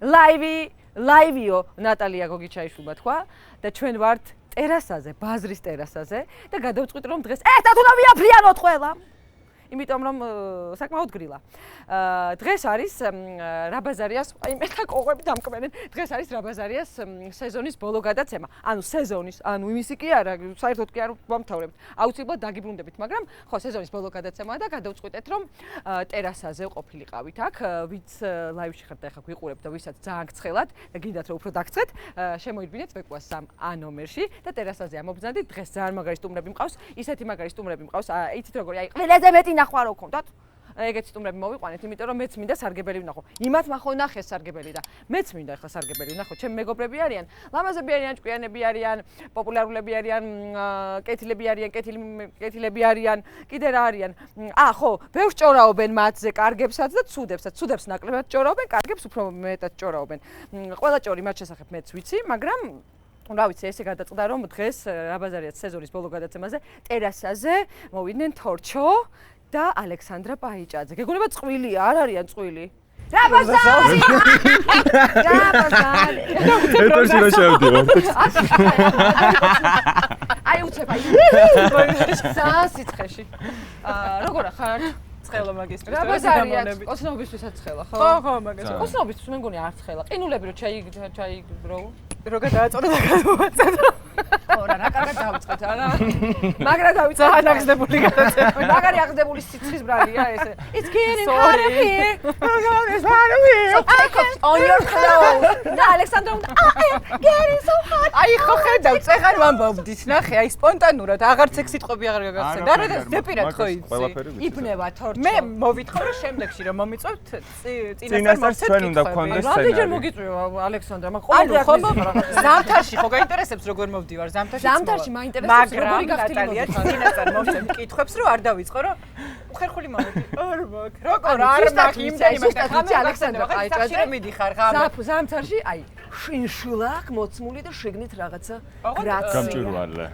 ლაივიო ნატალია გოგიჩაიშვილმა თქვა და ჩვენ ვართ ტერასაზე, ბაზრის ტერასაზე და გადავწყვიტე რომ დღეს ერთად უნდა ვიაფრიანოთ ყველა. იმიტომ რომ საკმაოდ გრილა. დღეს არის რაბაზარიას, აი მე და კოღები დამკმენენ. დღეს არის რაბაზარიას სეზონის ბოლო გადაცემა. ანუ სეზონის, ანუ იმისი კი არა, საერთოდ კი არ ვამთავრებთ. აუცილებლად დაგიბრუნდებით, მაგრამ ხო სეზონის ბოლო გადაცემაა და გადავწყვიტეთ რომ ტერასაზე ყოფილიყავით აქ, ვიც ლაივში ხართ და ახლა გვიყურებთ და ვისაც ძალიან გცხელად და გინდათ რომ უფრო დაგცხეთ, შემოიდგინეთ ვეკუას 3A ნომერში და ტერასაზე ამობრძანდით. დღეს ძალიან მაგარი სტუმრები მყავს, ისეთი მაგარი სტუმრები მყავს, იცით როგორი, აი ყველაზე მეტი ნახვა რო გქონდათ. ეგეთ სტუმრები მოვიყვანეთ, იმიტომ რომ მეც მინდა სარგებელი ვნახო. იმათ მახო ნახეს სარგებელი და მეც მინდა ახლა სარგებელი ვნახო. ჩემი მეგობრები არიან, ლამაზები არიან, ჭკვიანები არიან, პოპულარულები არიან, კეთილები არიან, კეთილები არიან, კიდე რა არიან. ხო, ბევრს ჭორაობენ მათზე, კარგებსაც და ცუდებსაც. ცუდებს ნაკლებად ჭორაობენ, კარგებს უფრო მეტად ჭორაობენ. ყველა ჭორი მათ შესახებ მეც ვიცი, მაგრამ რა ვიცი, ესე გადაწყდა რომ დღეს რაბაზარიას სეზონის ბოლო გადაცემაზე ტერასაზე მოვიდნენ თორჩო და ალექსანდრა პაიჭაძე. გეგონება წყვილია, არ არიან წყვილი? რაბაზარი! რაბაზარი! ეთერში რა შევდივარ? აი უცებ აი. სიცხეში. როგორ ხარ? ცხელა მაგისტრის. რაბაზარია, ოცნობისთვისაც ცხელა, ხო? ხო, მაგისტრის. ოცნობისთვის მე მგონი არ ცხელა. ყინულები რო ჩაი ბრო. როგორ დააწოდა და გადმოვაწედა. ხო რა კარგად დავიწყეთ არა მაგრა დავიწყეთ ძალიან აღზრდებული გადაცემა მაგარი აღზრდებული სიცხის ბრალია ესე it's getting hot up here it's hot up here on your clothes და ალექსანდრა getting so hot აი ხო ხედავ წეღარ ვამბობდით ნახე აი სპონტანურად აღარც ეგ სიტყვები აღარ გაგახსენდა და რა ზეპირად ხო იცი იბნება თორჩო მე მოვითხარ რომ შემდეგში რომ მომიწევთ წინასწარ ჩვენ უნდა გქონდეს სცენარი რამდენჯერ მოგიწვია ალექსანდრა მაგ ყოველდღე ხო ზამთარში ხო გაინტერესებს როგორ მოვდივარ ზამთარში მაინტერესებს როგორი გახტილი წინასწარ მომწევ კითხვებს რომ არ დავიწყო რომ უხერხული მომდი არ მაგ როგორ არ მაგ იმდენი მაგ ალექსანდრა პაიჭაძე მიდიხარ ღამე ზამთარში აი შინშილაკ მოცმული და შიგნით რაღაცა გრაცია გამჭვირვალე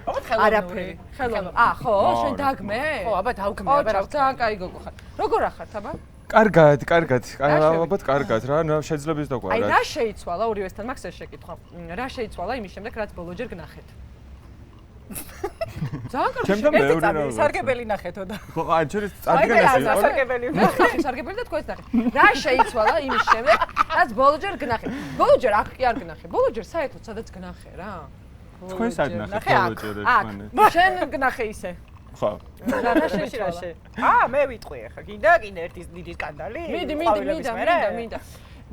არაფერი ხელო ხო შენ დაგმე ხო აბა დავგმე აბა რა ძალიან კაი გოგო ხარ როგორ ახართ აბა კარგად ალბათ კარგად რა შეძლებს დაყვა აი რა შეიცვალა ორივესთან მაგს ეს შეკითხვა რა შეიცვალა იმის შემდეგ რაც ბოლოჯერ გნახეთ ძალიან კარგი სარგებელი ნახეთო და ხო აჩერის წარდგენაში იყო სარგებელი და თქვენს ნახეთ რა შეიცვალა იმის შემდეგ რაც ბოლოჯერ გნახეთ ბოლოჯერ აქ კი არ გნახე ბოლოჯერ საერთოდ სადაც გნახე რა თქვენს არ ნახეთ ბოლოჯერ ერთმანეთს შენ გნახე ისე ხო რა შეიცვალა მე ვიტყვი ახლა კიდე ერთი დიდი სკანდალი მინდა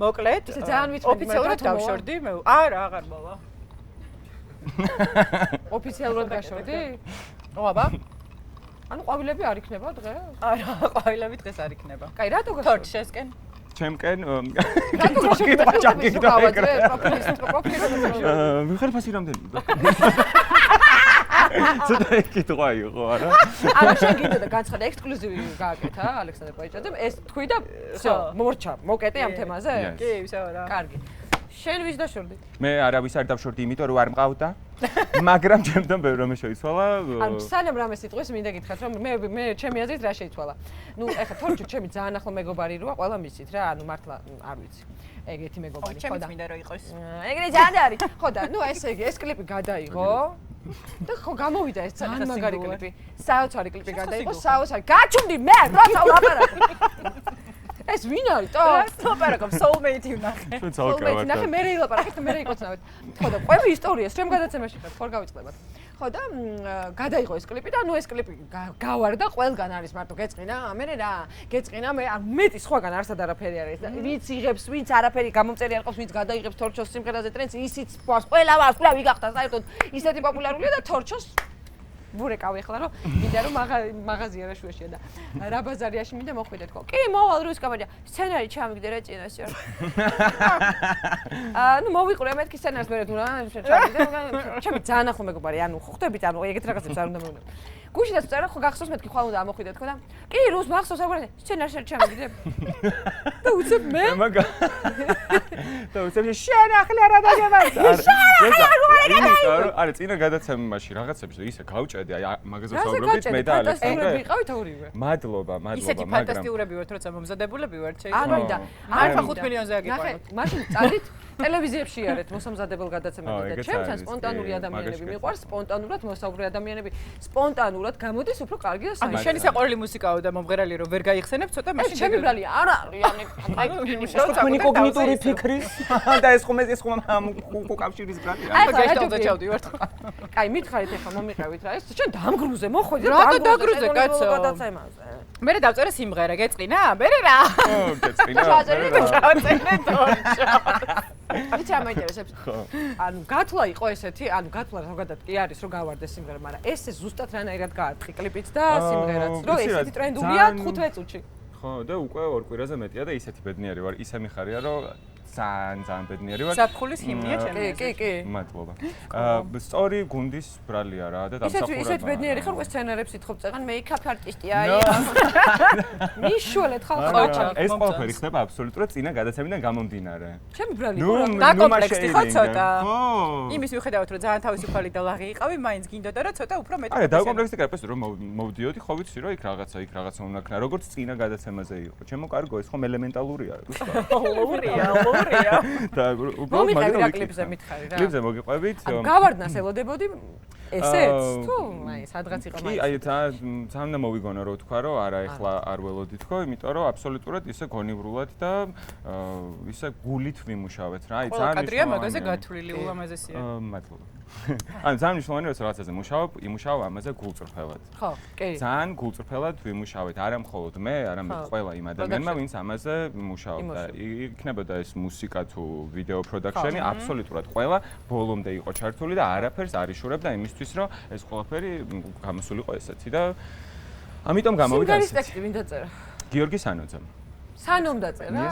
მოკლედ ძალიან ვიტყვი ოფიციალურად დავშორდი მე არა აღარ მოვა ოფიციალურად გაშორდი? აბა. ანუ ყვავილები არ იქნება დღეს? არა, ყვავილები დღეს არ იქნება. კაი, რატო გაშორდი? თორჩესკენ. ჩემკენ რატო გაშორდი? ჩაკითხა ეგრე. პროფილი. ვიხარ ფასი რამდენი? ცოტა ეკითხვა იყო, არა? არა, შენ გინდა განცხადა ექსკლუზივი გააკეთა ალექსანდრა პაიჭაძემ, ეს თქვი და всё, მორჩა, მოკეტე ამ თემაზე? კი, всё რა. კარგი. შენ ვის დაშორდი? მე არავის არ დავშორდი, იმიტომ რომ არ მყავდა. მაგრამ ჩემთან ბევრი რამე შეიცვალა. ანუ სანამ რამე სიტყვის მინდა გითხრათ, რომ მე ჩემი აზრით რა შეიცვალა. ნუ ეხლა თორჩო ჩემი ძალიან ახლო მეგობარი როა, ყველა მისით რა, ანუ მართლა არ ვიცი. ეგეთი მეგობარი, ხო და. ჩემი მინდა რომ იყოს. ეგრე ძალიან არის. ხო და, ნუ ესე იგი, ეს კლიპი გადაიღო. და ხო გამოვიდა ეს ძალიან მაგარი კლიპი. საოცარი კლიპი გადაიღო, საოცარი. გაჩუმდი მე, როცა ვლაპარაკობ. ეს ვინ არის? ლაპარაკობ soulmate ვნახე. soulmate ნახე, მე ილაპარაკეთ და მე იკოცნავთ. ხო და ყვები ისტორიას ჩემ გადაცემაში ხარ, ხარ გავიწყდებათ. ხო და გადაიღო ეს კლიპი და ნუ ეს კლიპი გავარდა, ყველგან არის მარტო გეწყინა, მე რა, გეწყინა, მე მეტი სხვაგან არსად არაფერი არის. ვინც იღებს, ვინც არაფერი გამომწერი არ ყავს, ვინც გადაიღებს თორჩოს სიმღერაზე ტრენდს, ისიც ფას, ყველა ვარს, ყველა ვიგახდა საერთოდ ისეთი პოპულარულია და თორჩოს ვურეკავი ახლა რომ მინდა რომ მაღაზია რა შუაშია და რაბაზარიაში მინდა მოხვიდე თქო. კი, მოვალ რუის კამერა. სცენარი ჩამიგდე რა წინასწე. ნუ მოვიყურე მეთქი სცენარს მე თუ რა ჩამიგდე. ჩემი ძალიან ახლო მეგობარი, ანუ ხვდებით, ანუ ეგეთ რაღაცებს არ უნდა მოვიდა. გუშინაც წერა ხო გახსოვს მეთქი ხვალ უნდა ამოხვიდე თქო და კი რუს მახსოვს აგორე სცენარში ჩამიგდე და უცებ მე და უცებ შენ ახლა რა დაგებაცა არა წინა გადაცემაში რაღაცებს ისე გავჭედი აი მაგაზოს აუბრობთ მე და ალექსანდრე ვიყავით ორივე მადლობა ისეთი ფანტასტიკურები ვართ როცა მომზადებულები ვართ ანუ და არა 5 მილიონზე აგიყვანოთ მაშინ წარით ტელევიზიებში არეთ მოსამზადებელ გადაცემებში და ჩემთან სპონტანური ადამიანები მიყვარს სპონტანურად მოსაუბრე ადამიანები სპონტანურად გამოდის უფრო კარგი და საინტერესო. შენი საყვარელი მუსიკაო და მომღერალი რომ ვერ გაიხსენებ ცოტა მაშინ ჩემი ბრალი არ არიანი თქვენი კოგნიტური ფიქრის და ეს ხომ კავშირის ბრალია. აი გაიჭავდა ჩავდივართ. კაი მითხარით ახლა მომიყევით რა ეს შენ დამგრუზე მოხვედი რა დაგრუზე კაცო გადაცემაზე. მე დავწერე სიმღერა გეწყინა? მე რა? ო გეწყინა. ჩაწერე თორჭა. იცი რა მაინტერესებს? ანუ გათვლა იყო ესეთი, ანუ გათვლა ზოგადად კი არის რომ გავარდეს სიმღერა, მაგრამ ესე ზუსტად რანაირად გაარტყი კლიპიც და სიმღერაც, რომ ესეთი ტრენდულია 15 წუთში. ხო, და უკვე 2 კვირაზე მეტია და ისეთი ბედნიერი ვარ, ისე მიხარია რომ ძალიან ბედნიერი ვარ. საფხულის ჰიმნია ჩემი. კი. მადლობა. სწორი გუნდის ბრალია რა და დამსახურება. ისეთ ბედნიერი ხარ, უკვე სცენარებს ითხოვ წეგან მეიქაპ არტისტია აი. მიშველეთ ხალხო. ეს ყველაფერი ხდება აბსოლუტურად წინა გადაცემიდან გამომდინარე. ჩემი ბრალი ხო. დაკომპლექსი ხო ცოტა. ხო. იმის მიუხედავად რომ ძალიან თავისუფალი და ლაღი იყავი, მაინც გინდოდა რომ ცოტა უფრო მეტი. არა, დაკომპლექსი კარპეს რომ მოვდიოდი, ხო ვიცი რომ იქ რაღაცა უნდა ქნა, როგორც წინა გადაცემაზე იყო. ჩემო კარგო, ეს ხომ ელემენტალურია, ლურია. და მომიყევი რა კლიპზე მითხარი რა. კლიპზე მოგიყვებით? ანუ გავარდნას ელოდებოდი ესეც თუ აი სადღაც იყო მაინც. კი, აი ძალიან და მოვიგონა რომ თქვა რომ არა ეხლა არ ველოდი თქო, იმიტომ რომ აბსოლუტურად ისე გონივრულად და ისე გულით ვიმუშავეთ რა. აი ძალიან კადრია მაგაზე გათვლილი ულამაზესია. მადლობა. ანუ ძალიან მნიშვნელოვანია რომ რაღაცაზე იმუშავ ამაზე გულწრფელად. ხო, კი. ძალიან გულწრფელად ვიმუშავეთ, არა მხოლოდ მე, არამედ ყველა იმ ადამიანმა, ვინც ამაზე მუშაობდა. იქნებოდა ეს მუსიკა თუ ვიდეო პროდაქშენი, აბსოლუტურად ყველა ბოლომდე იყო ჩართული და არაფერს არ იშურებდა იმისთვის, რომ ეს ყველაფერი გამოსულიყო ესეთი და ამიტომ გამოვიდა ესეთი. სიმღერის ტექსტი ვინ დაწერა? გიორგი სანოძე. სანომ დაწერა?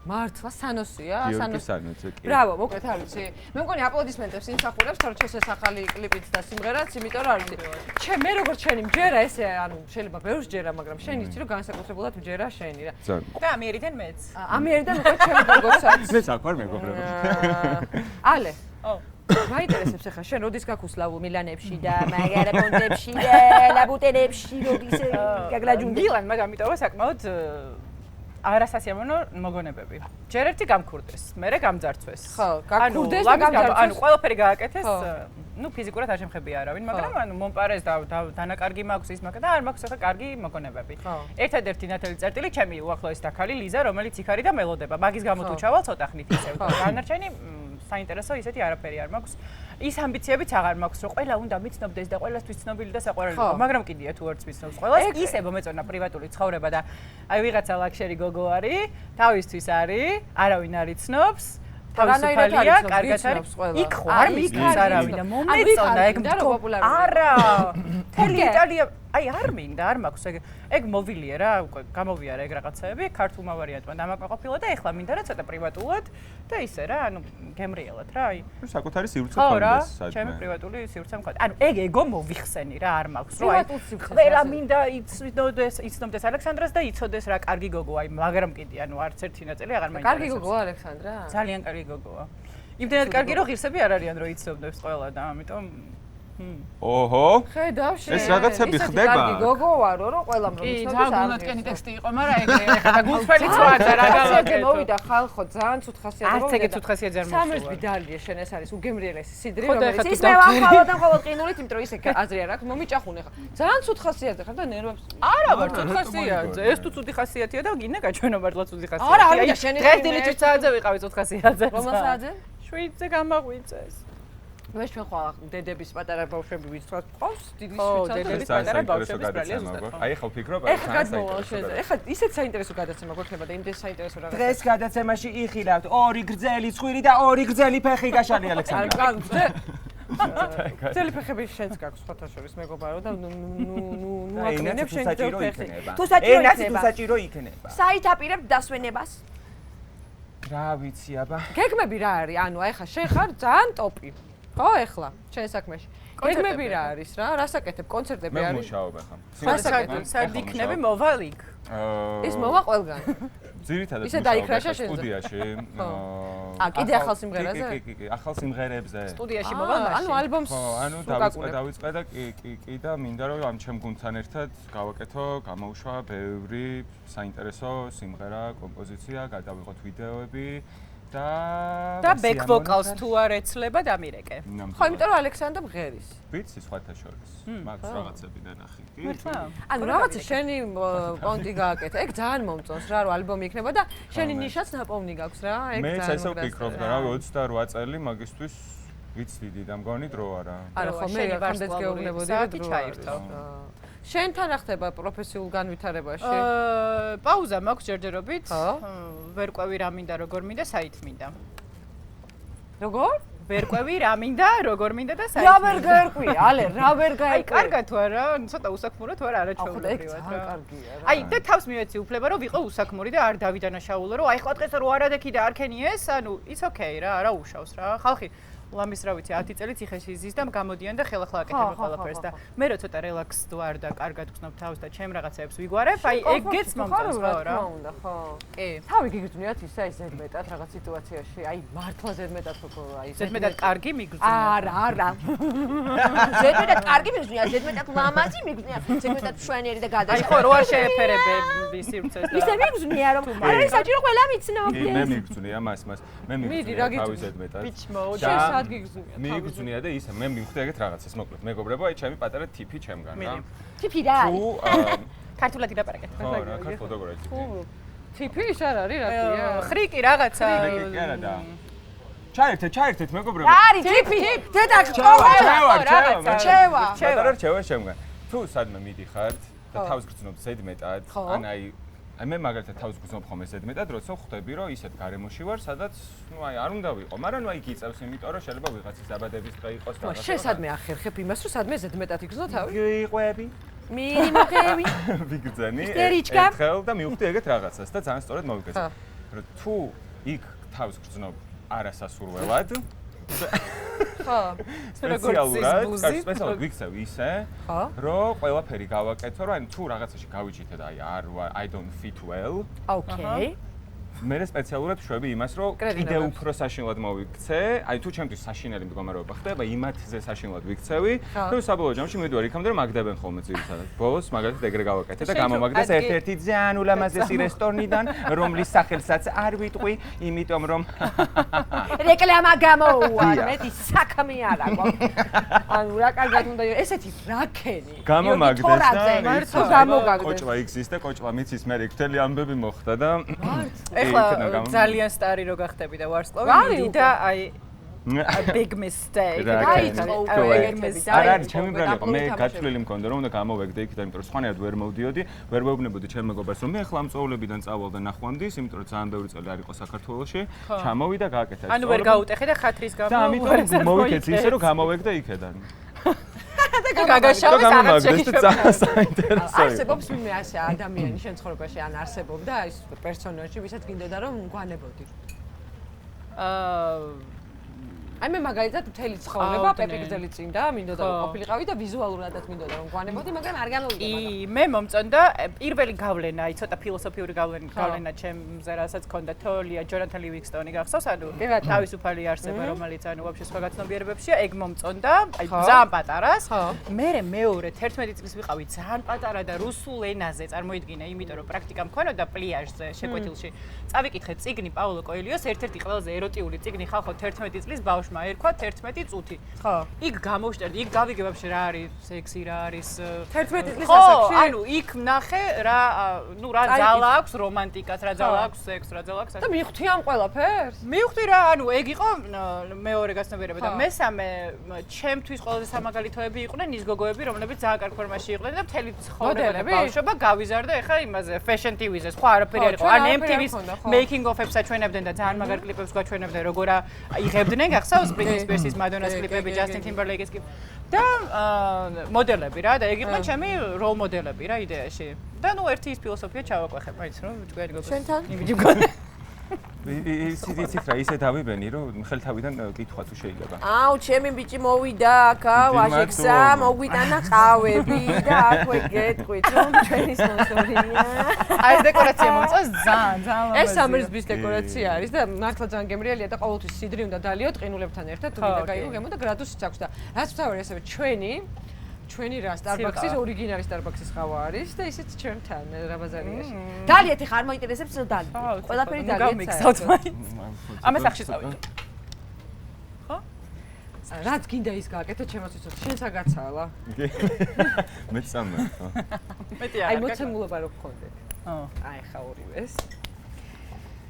მართლა სანოსია, გიორგი სანოძე კი. ბრავო, მოკლედ არ ვიცი. მე მგონი აპლოდისმენტებს იმსახურებს, თორე ეს ახალი კლიპიც და სიმღერაც, იმიტომ რომ არ ვიცი. მე როგორც შენი მჯერა ესე, ანუ შეიძლება ბევრს ჯერა, მაგრამ შენი იცი რომ განსაკუთრებულად მჯერა შენი რა. და ამიერიდან მეც. ამიერიდან უკვე ჩემი გოგოსაც. მე საქმარ მეგობრებო. ალე. ო. მაინტერესებს ახლა შენ როდის გაქუსლავ მილანებში და მაგარაპონტებში და ლაბუტენებში როდის გაგლაჯუნდი? მილან, მაგრამ ამიტომ საკმაოდ არასასიამოვნო მოგონებები. ჯერ ერთი გამქურდეს, მერე გამძარცვეს. ხო, გამქურდეს და გამძარცვეს. ანუ ყველაფერი გააკეთეს, ნუ ფიზიკურად არ შემხებია არავინ, მაგრამ ანუ მომპარეს და დანაკარგი მაქვს ის მაგა და არ მაქვს ახლა კარგი მოგონებები. ერთადერთი ნათელი წერტილი ჩემი უახლოესი დაქალი ლიზა, რომელიც იქ არის და მელოდება. მაგის გამო თუ ჩავალ ცოტა ხნით ისევ. დანარჩენი საინტერესო ისეთი არაფერი არ მაქვს. ის ამბიციებიც აღარ მაქვს, რომ ყველა უნდა მიცნობდეს და ყველასთვის ცნობილი და საყვარელი იყო, მაგრამ კიდია თუ არც მიცნობს ყველას, ისე მომეწონა პრივატული ცხოვრება და აი ვიღაცა ლაქშერი გოგო არის, თავისთვის არის, არავინ არ იცნობს. თავისუფალია, კარგად არის. იქ ხო არ მიცნობს არავინ და მომეწონა ეგ არა. თელი იტალია აი არ მინდა, არ მაქვს ეგ მოვილია რა, უკვე გამოვიარა ეგ რაღაცეები, ქართულმა ვარიანტმა დამაკმაყოფილა და ეხლა მინდა რა ცოტა პრივატულად და ისე რა, ანუ გემრიელად რა, აი. საკუთარი სივრცე ხონდეს საერთოდ. ჩემი პრივატული სივრცე მქონდა. ანუ ეგ ეგო მოვიხსენი რა, არ მაქვს რა, აი. ყველა მინდა იცნობდეს ალექსანდრას და იცოდეს რა კარგი გოგო, აი, მაგრამ კიდე ანუ არც ერთი ნაწილი აღარ მაინტერესებს. კარგი გოგოა ალექსანდრა? ძალიან კარგი გოგოა. იმდენად კარგი რომ ღირსები არ არიან რომ იცნობდეს ყველა და ამიტომ ოჰო. ხედავ შენ. ეს რაღაცები ხდება. კარგი გოგო ვარო, რომ ყველამ რომ იცნობს. კი, ძალიან გულოთკენი ტექსტი იყო, მაგრამ ეგრე ხა გულწრფელიც ვარ და რა გავაკეთე. მოვიდა ხალხო, ძალიან ცუდ ხასიათზე. არც ეგეც ცუდ ხასიათზე არ მოსულა. სამერს ბიდალია შენ ეს არის უგემრიელესი სიდრი, რომელიც ის მე ვახალოთ და ხოლმე ყინულით, იმიტომ რომ ისე აზრი არ აქვს, მომიჭახუნე ხა. ძალიან ცუდ ხასიათზე ხარ და ნერვებს. არა ვარ ცუდ ხასიათზე. ეს თუ ცუდი ხასიათია და გინდა გაჩვენო მართლა ცუდი ხასიათია. არა, არა, შენი დღეს დილით საათზე ვიყავი ცუდ ხასიათზე. რომელ საათზე? 7-ზე გამაღვიძეს. მე ჩვენ ხვალ დედების პატარა ბავშვები ვიცხოთ ყავს დიდი შვიცარია დედების პატარა ბავშვების ბრალია ზუსტად. აი ახლა ვფიქრობ, აი ახლა გადმოვალ შეზე. ახლა ისეთ საინტერესო გადაცემა გვექნება და იმდენ საინტერესო რაღაცა. დღეს გადაცემაში იხილავთ 2 გრძელი ცხვირი და 2 გრძელი ფეხი გაშალი ალექსანდრა. გრძელი ფეხები შენს გაქვს ფოთაშორის მეგობარო და ნუ აკრინებ შენ საჭირო ფეხი. იქნება. თუ საჭირო ენაცი თუ იქნება. საჭირო იქნება. საით აპირებ დასვენებას? რა ვიცი აბა. გეგმები რა არის? ანუ აი ხა შენ ხარ ძალიან ტოპი. ხო, ეხლა, შენ საქმეში. გეგმები რა არის რა? რას აკეთებ? კონცერტები მე არის? მუშაობ ახლა. სად იქნები მოვალ იქ? ის მოვა ყველგან. ძირითადად ისე დაიქრაშა შენზე? სტუდიაში. კიდე ახალ სიმღერაზე? კი, ახალ სიმღერებზე. სტუდიაში მოვალ მაშინ. ანუ ალბომს ხო, ანუ დავიწყე და კი და მინდა რომ ამ ჩემ გუნდთან ერთად გავაკეთო, გამოვშვა ბევრი საინტერესო სიმღერა, კომპოზიცია, გადავიღოთ ვიდეოები და back vocals თუ არ ეცლება დამირეკე. ხო, იმიტომ რომ ალექსანდრა მღერის. ვიცი სხვათა შორის. მაგ რაღაცები დანახი. კი. ანუ რაღაცა შენი პონტი გააკეთე. ეგ ძალიან მომწონს რა, რომ ალბომი იქნება და შენი ნიშაც ნაპოვნი გაქვს რა. ეგ მე ძალიან ესე ვფიქრობ და რავი 28 წელი მაგისტვის ვიცდიდი და მგონი დრო არა. არა ხო, მე ამდენს გეუბნებოდი რომ დრო ჩაირთო. შენთან რა ხდება პროფესიულ განვითარებაში? პაუზა მაქვს ჯერჯერობით. ვერ ყვევი რა მინდა, როგორ მინდა, საით მინდა. როგორ? ვერ ყვევი რა მინდა, როგორ მინდა და საით. რა ვერ გაერკვი? ალე, რა ვერ გაერკვი? აი, კარგად თუ არა, ცოტა უსაქმურო თუ არა არაჩვეულებრივად რა. კარგია რა. აი, და თავს მივეცი უფლება, რომ ვიყო უსაქმური და არ დავიდანაშაულო, რომ აი ხო დღეს რო არადექი და არ ქენი ეს, ანუ it's okay რა, არა უშავს რა. ხალხი ლამის რა ვიცი 10 წელი ციხეში იზის და გამოდიან და ხელახლა აკეთებ ყველაფერს და მე რო ცოტა რელაქსდ ვარ და კარგად ვხსნობ თავს და ჩემ რაღაცებს ვიგوارებ, აი ეგეც მომწონს რა. ხო. კი. თავი გიგრძნიათ ისა ის ზედმეტად რაღაც სიტუაციაში, აი მართლა ზედმეტად ხო აი ზედმეტად კარგი მიგრძნია. არა. ზედმეტად კარგი მიგრძნია, ზედმეტად ლამაზი მიგრძნია, ზედმეტად მშვენიერი და გადაშა. აი ხო რო არ შეეფერებები სივრცეს და ისე მიგრძნია რომ არა საჭირო ყველა მიცნობს. კი, მე მიგრძნია მას. მე მიგრძნია თავი ზედმეტად. შენ სად გიგრძნია? მიგრძნია და ისე მე მივხვდი ეგეთ რაღაცას მოკლედ. მეგობრებო, აი ჩემი პატარა ტიპი ჩემგან რა. ტიპი რა არის? ქართულად იდაპარაკეთ. ხო, რა ქართულად როგორ არის ტიპი? ტიპი ის არ არის რატია? ხრიკი რაღაცა. ხრიკი არა და ჩაერთეთ მეგობრებო. არის ტიპი. დედა ჩევა. პატარა რჩევა ჩემგან. თუ სადმე მიდიხართ და თავს გრძნობ ზედმეტად, ან აი მე მაგალითად თავს გრძნობ ხოლმე ზედმეტად, როცა ხვდები რომ ისეთ გარემოში ვარ, სადაც ნუ აი არ უნდა ვიყო, მაგრამ ნუ აი გიწევს იმიტომ რომ შეიძლება ვიღაცის დაბადების დღე იყოს და შენ სადმე ახერხებ იმას რომ სადმე ზედმეტად იგრძნო თავი? გიყვები. მინიმოხები. ვიგრძენი. ისტერიჩკა. ერთხელ და მივხვდი ეგეთ რაღაცას და ძალიან სწორად მოვიგეცე. რომ თუ იქ თავს გრძნობ არასასურველად ხო. სპეციალურად ვიქცევ ისე, რომ ყველაფერი გავაკეთო, რომ აი თუ რაღაცაში გავიჭითე და აი I don't fit well. Okay. მე სპეციალურად ვშვები იმას, რომ კიდე უფრო საშინლად მოვიქცე, აი თუ ჩემთვის საშინელი მდგომარეობა ხდება, იმათზე საშინლად ვიქცევი, რომ საბოლოო ჯამში მივიდვარ იქამდე რომ მაგდებენ ხოლმე ძირითადად. ბოლოს მაგალითად ეგრე გავაკეთე და გამომაგდეს ერთ-ერთი ძალიან ულამაზესი რესტორნიდან, რომლის სახელსაც არ ვიტყვი, იმიტომ რომ რეკლამა გამოუვა, მეტი საქმე არა გვაქვს. ანუ რა კარგად უნდა იყოს, ესეთი რაკენი. გამომაგდეს და მართლა გამოგაგდეს. კოჭვა იქცის და კოჭვა მიცის, მე რიგთელი ამბები მოხდა და ეხლა ძალიან სტარი რო გახდები და ვარსკვლავი მიდი და აი big mistake. არა, ჩემი ბრალი იყო, მე გათვლილი მქონდა რომ უნდა გამოვეგდე იქიდან, იმიტომ რომ სხვანაირად ვერ მოვდიოდი, ვერ ვეუბნებოდი ჩემ მეგობარს რომ მე ახლა ამ წვეულებიდან წავალ და ნახვამდის, იმიტომ რომ ძალიან ბევრი წელი არ იყო საქართველოში, ჩამოვიდა გააკეთა. ანუ ვერ გაუტეხე და ხათრის გამო. და ამიტომ მოვიქეცი ისე რომ გამოვეგდე იქიდან. და გაგაშავეს რაღაც საინტერესო. არსებობს ვინმე ასე ადამიანი შენ ცხოვრებაში ან არსებობდა ის პერსონაჟი, ვისაც გინდოდა რომ გვანებოდი? აი მე მაგალითად მთელი ცხოვრება პეპი გრძელი წინ და მინდოდა რომ ყოფილიყავი და ვიზუალურადაც მინდოდა რომ გვანებოდი, მაგრამ არ გამოვიდა. კი, მე მომწონდა პირველი გავლენა, აი ცოტა ფილოსოფიური გავლენა ჩემზე, რასაც ჰქონდა თოლია ჯონათან ლივინგსტონი გახსოვს, ანუ თავისუფალი არსება, რომელიც ანუ ვაფშე სხვა გაცნობიერებებშია, ეგ მომწონდა, აი ძალიან პატარას. მე მეორე 11 წლის ვიყავი ძალიან პატარა და რუსულ ენაზე წარმოიდგინე, იმიტომ რომ პრაქტიკა მქონოდა პლიაჟზე, შეკვეთილში. წავიკითხე წიგნი პაულო კოელიოს, ერთ-ერთი ყველაზე ეროტიული წიგნი ხალხო 11 წლის ბავშვი ერქვა 11 წუთი. ხო. იქ გამოვშტერდი, იქ გავიგე ვაფშე რა არის სექსი, რა არის 11 წლის ასაკში. ანუ იქ ნახე რა, ნუ რა ძალა აქვს რომანტიკას, რა ძალა აქვს სექსს, რა ძალა აქვს. და მივხვდი ამ ყველაფერს? მივხვდი რა, ანუ ეგ იყო მეორე გაცნობიერება და მესამე ჩემთვის ყველაზე სამაგალითოები იყვნენ ის გოგოები, რომლებიც ძალიან კარგ ფორმაში იყვნენ და მთელი ცხოვრება ბავშვობა გავიზარდა ეხლა იმაზე fashion TV-ზე, სხვა არაფერი არ იყო. ან MTV-ს making of-ებს აჩვენებდნენ და ძალიან მაგარ კლიპებს გვაჩვენებდნენ, როგორ იღებდნენ, გახსოვს Britney Spears-ის Madonna-ს კლიპები, Justin Timberlake-ის კლიპი და მოდელები რა და ეგ იყვნენ ჩემი როლ მოდელები რა იდეაში. და ნუ ერთი ის ფილოსოფია ჩავაკვეხე, მაინც რომ თქვენი გოგო. შენთან? იმიჯი მგონი. იცით რა ისე დავიბენი რომ ხელთავიდან კითხვა თუ შეიძლება. აუ, ჩემი ბიჭი მოვიდა აქა, ვაჟექსა, მოგვიტანა ყავები და აქვე გეტყვით, რომ ჩვენი სპონსორია. აი ეს დეკორაცია მომწონს ძალიან. ეს სამერძბის დეკორაცია არის და მართლა ძალიან გემრიელია და ყოველთვის სიდრი უნდა დალიოთ ყინულებთან ერთად, თუ მინდა გაიგო გემო და გრადუსიც აქვს და რაც მთავარი ასევე ჩვენი რა Starbucks-ის ორიგინალი Starbucks-ის ყავა არის და ისიც ჩემთან რა ბაზარიაში. დალიეთ ხარ მოინტერესებს რომ დალი. ყველაფერი დალიეთ. ამას ახში წავიდე. ხო? რაც გინდა ის გააკეთო ჩემს უცებ შენს აგაცალა. მეც სამე. მეტი აი მოცემულობა რო გქონდეთ. აი ხა ორივეს.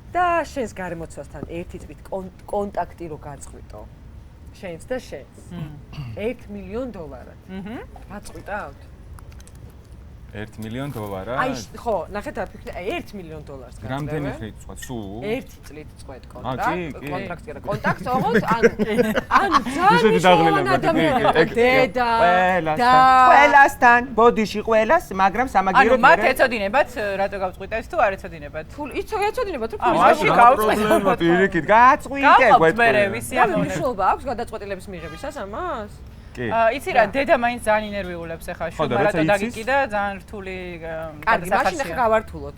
და შენს გარემოცვასთან ერთი წვით კონტაქტი რო გაწყვიტო. შენს და შენს. $1 მილიონ. გაწყვიტავთ? $1 მილიონ? აი ხო, ნახეთ არ ფიქრე, აი $1 მილიონ გაწყვეტ. რამდენი ხნით წვეთ? სულ? ერთი წლით წვეთ კონტრაქტს, კონტრაქტს კი რა, კონტაქტს ოღონდ ანუ ძალიან ადამიანებია, დედა, ყველასთან, ბოდიში ყველას, მაგრამ სამაგიეროდ ანუ მათ ეცოდინებათ რატო გავწყვიტეს თუ არ ეცოდინებათ? ფული ეცოდინებათ რომ ფული მაშინ გავწყვეტეთ. პირიქით, გაწყვიტე გვეთქვი. და მნიშვნელობა აქვს გადაწყვეტილების მიღებისას ამას? იცი რა, დედა მაინც ძალიან ინერვიულებს ახლა შუბა რატო დაგიკიდა, ძალიან რთული კარგი, მაშინ ახლა გავართულოთ.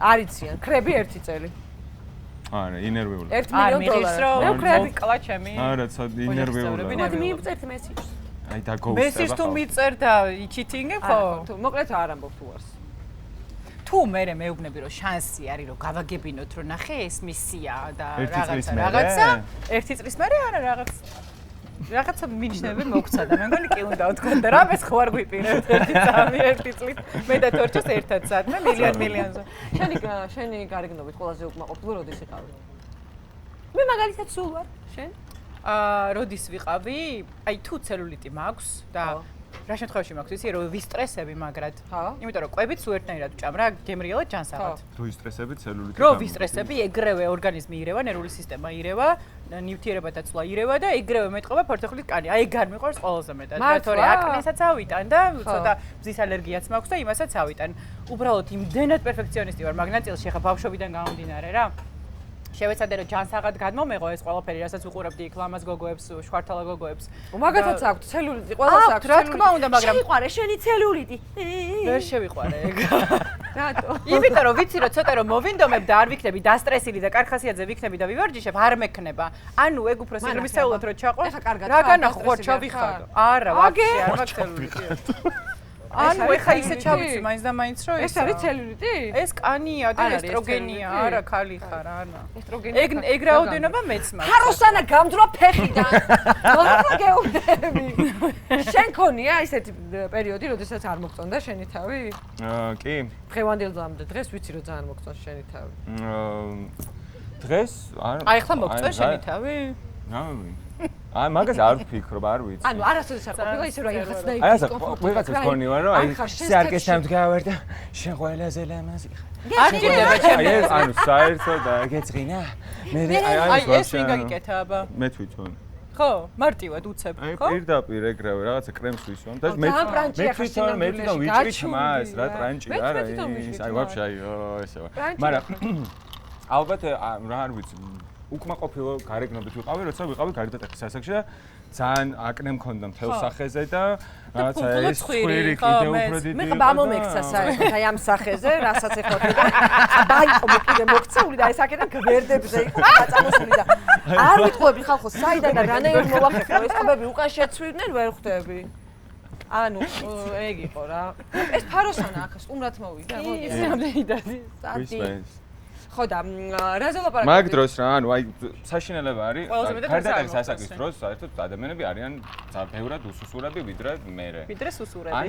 არიციან, ხრები ერთი წელი. არა, ინერვიულები. $1 მილიონ. მე ხრები კლა ჩემი. არა, ცოტა ინერვიულები. მოდი მიიწერთ მესიჯს. აი და გოუსტება. მესიჯს თუ მიწერ და იჩიტინგებ ხო? თუ მოკლედ არ ამბობ თუ არს. თუ მე მეუბნები რომ შანსი არის რომ გავაგებინოთ რომ ნახე ეს მისია და რაღაცა ერთი წლის მერე არა რაღაცა მინიშნები მოგცა და მე მგონი კი უნდა ვთქვა და რამეს ხო არ გვიპირებთ ერთი წლით მე და თორჩოს ერთად სადმე მილიონზე შენი გარეგნობით ყველაზე უკმაყოფილო როდის იყავი? მე მაგალითად სულ ვარ შენ? როდის ვიყავი? აი თუ ცელულიტი მაქვს და რა შემთხვევაში მაქვს ისი რომ ვისტრესები მაგრად. იმიტომ რომ კვებიც უერთნაირად ვჭამ რა, გემრიელად ჯანსაღად. თუ ისტრესები ცელულიტი. რო ვისტრესები, ეგრევე ორგანიზმი ირევა, ნერვული სისტემა ირევა, ნივთიერება დაცლა ირევა და ეგრევე მეტყობა ფორთოხლის კანი. აი ეგ არ მიყვარს ყველაზე მეტად. თორე აკნესაც ავიტან და ცოტა მზის ალერგიაც მაქვს და იმასაც ავიტან. უბრალოდ იმდენად პერფექციონისტი ვარ მაგ ნაწილში, ხა ბავშვობიდან გამომდინარე რა. შევეცადე რომ ჯანსაღად გადმომეღო ეს ყველაფერი, რასაც უყურებდი იქ ლამაზ გოგოებს, შვართალა გოგოებს. მაგათაც აქვთ ცელულიტი, ყველას აქვს. რა თქმა უნდა, მაგრამ შეიყვარე შენი ცელულიტი. ვერ შევიყვარე ეგ. რატო? იმიტომ რომ ვიცი რომ ცოტა რომ მოვინდომებ და არ ვიქნები დასტრესილი და კარხასიათზე ვიქნები და ვივარჯიშებ, არ მექნება. ანუ ეგ უფრო სიღრმის ცელულად რო ჩაყო. რა განახო ხო ჩავიხადო. არა, ვაფშე არ მაქვს ცელულიტი. ანუ ეხა ისე ჩავიცი მაინც და მაინც რომ ეს არის ცელულიტი? ეს კანია და ესტროგენია, არა ქალი ხარ, არა. ესტროგენი. ეგ რაოდენობა მეც მაქვს. ხაროსანა გამდრა ფეხიდან. ნორმალ გეუბნები. შენ ქონია ისეთი პერიოდი, როდესაც არ მოგწონდა შენი თავი? კი. დღევანდელამდე დღეს ვიცი რომ ძალიან მოგწონს შენი თავი. დღეს არ აი ხლა მოგწონს შენი თავი? აი მაგას არ ვფიქრობ, არ ვიცი. ანუ არასოდეს არ ყოფილა ისე რომ ახაც და აი ასა ვიღაცას ქონი ვარ რომ აი სარკესთან ვდგავარ და შენ ყველაზე ლამაზი ხარ. არ ჭირდება ჩემი. აი ეს ანუ საერთოდ გეწინა. მე აი ეს ვინ გაგიკეთა აბა? მე თვითონ. ხო, მარტივად უცებ, ხო? აი პირდაპირ ეგრევე რაღაცა კრემს ვისვამ და მე თვითონ ვიჭრით მას რა ტრანჭი არა ის აი ვაფშე აი ესე ვარ. მაგრამ ალბათ რა არ ვიცი უკმაყოფილო გარეგნობით ვიყავი, როცა ვიყავი გარდატეხის ასაკში და ძალიან აკნე მქონდა მთელ სახეზე და რაღაცა ეს ხვირი კიდე უფრო დიდი. მე ხა ბამომექცა საერთოდ აი ამ სახეზე, რასაც ეხოთი და ბაიყო კიდე მოქცეული და ეს აქედან გვერდებზე იყო გაწამოსული და არ ვიტყობი ხალხო საიდან და რანაირ მოვახერხო ეს ყბები უკან შეცვირდნენ ვერ ხვდები. ანუ ეგ იყო რა. ეს ფაროსანა ახლა სტუმრად მოვიდა. ის რამდენი დადი? ხო და რაზე ლაპარაკობთ? მაგ დროს რა, ანუ აი საშინელება არის, გარდატეხის ასაკის დროს საერთოდ ადამიანები არიან ბევრად უსუსურები ვიდრე მე. ვიდრე სუსურები. აი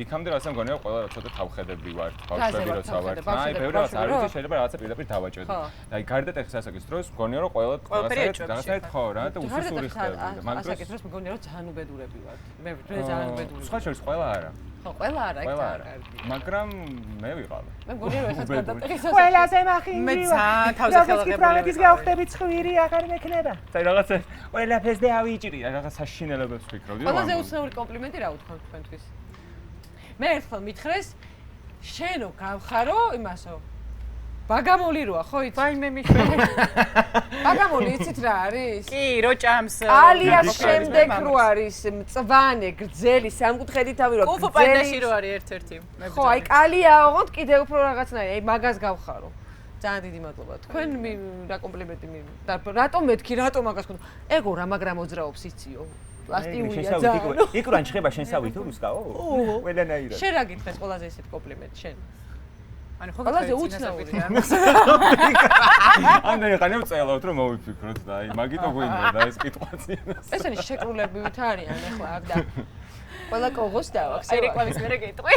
იქამდე რაღაცა მგონია ყველა ცოტა თავხედები ვართ, ბავშვები როცა ვართ. აი ბევრი რაღაცა არ ვიცი, შეიძლება რაღაცა პირდაპირ დავაჭედო. აი გარდატეხის ასაკის დროს მგონია რომ რაღაცა ხო რა და უსუსური ხდება. მაგ ასაკის დროს მგონია რომ ძალიან უბედურები ვართ. მე ძალიან უბედური. სხვა შორის ყველა არა. ხო, ყველა არა, ეგ კარგი. მაგრამ მე ვიყავი. მე მგონია რომ ეხაც გარდატეხის ასაკის ყველაზე მახინჯი. მე ძალიან თავზე ხელაღებული. გავხდებით ხვირი, აღარ მექნება. საერთოდ რაღაცა ყველაფერს დავიჭირი, რაღაც საშინელებებს ვფიქრობდი. ყველაზე უცნაური კომპლიმენტი რა უთქვამთ თქვენთვის? მე ერთხელ მითხრეს შენო გავხარო იმასო ბაგამოლი როა, ხო იცი? ვაიმე მიშვე. ბაგამოლი იცით რა არის? კი, რო ჭამს. ალიას შემდეგ რო არის მწვანე, გრძელი, სამკუთხედი თავი რო კუნფუ პანდაში რო არის ერთ-ერთი. ხო, აი კალია, ოღონდ კიდევ უფრო რაღაცნაირი, აი მაგას გავხარო. ძალიან დიდი მადლობა. თქვენ რა კომპლიმენტი და რატომ მეთქი, რატომ მაგას ხონდა? ეგო რა მაგრამ მოძრაობს იციო. პლასტიურია ძალიან. იქ რან შეხება შენსავით რუსკაო? ყველანაირად. შენ რა გითხეს ყველაზე ისეთ კომპლიმენტი შენ? ანუ ხო ყველაზე უცნაურია. ამდენი ხანი ვწელავთ რომ მოვიფიქროთ და აი მაგიტო გვინდა და ეს კითხვაც იმას. ესენი შეკრულებივით არიან ახლა აქ და ყველა კოღოს დავახსენე. აი რეკლამის მერე გეტყვი.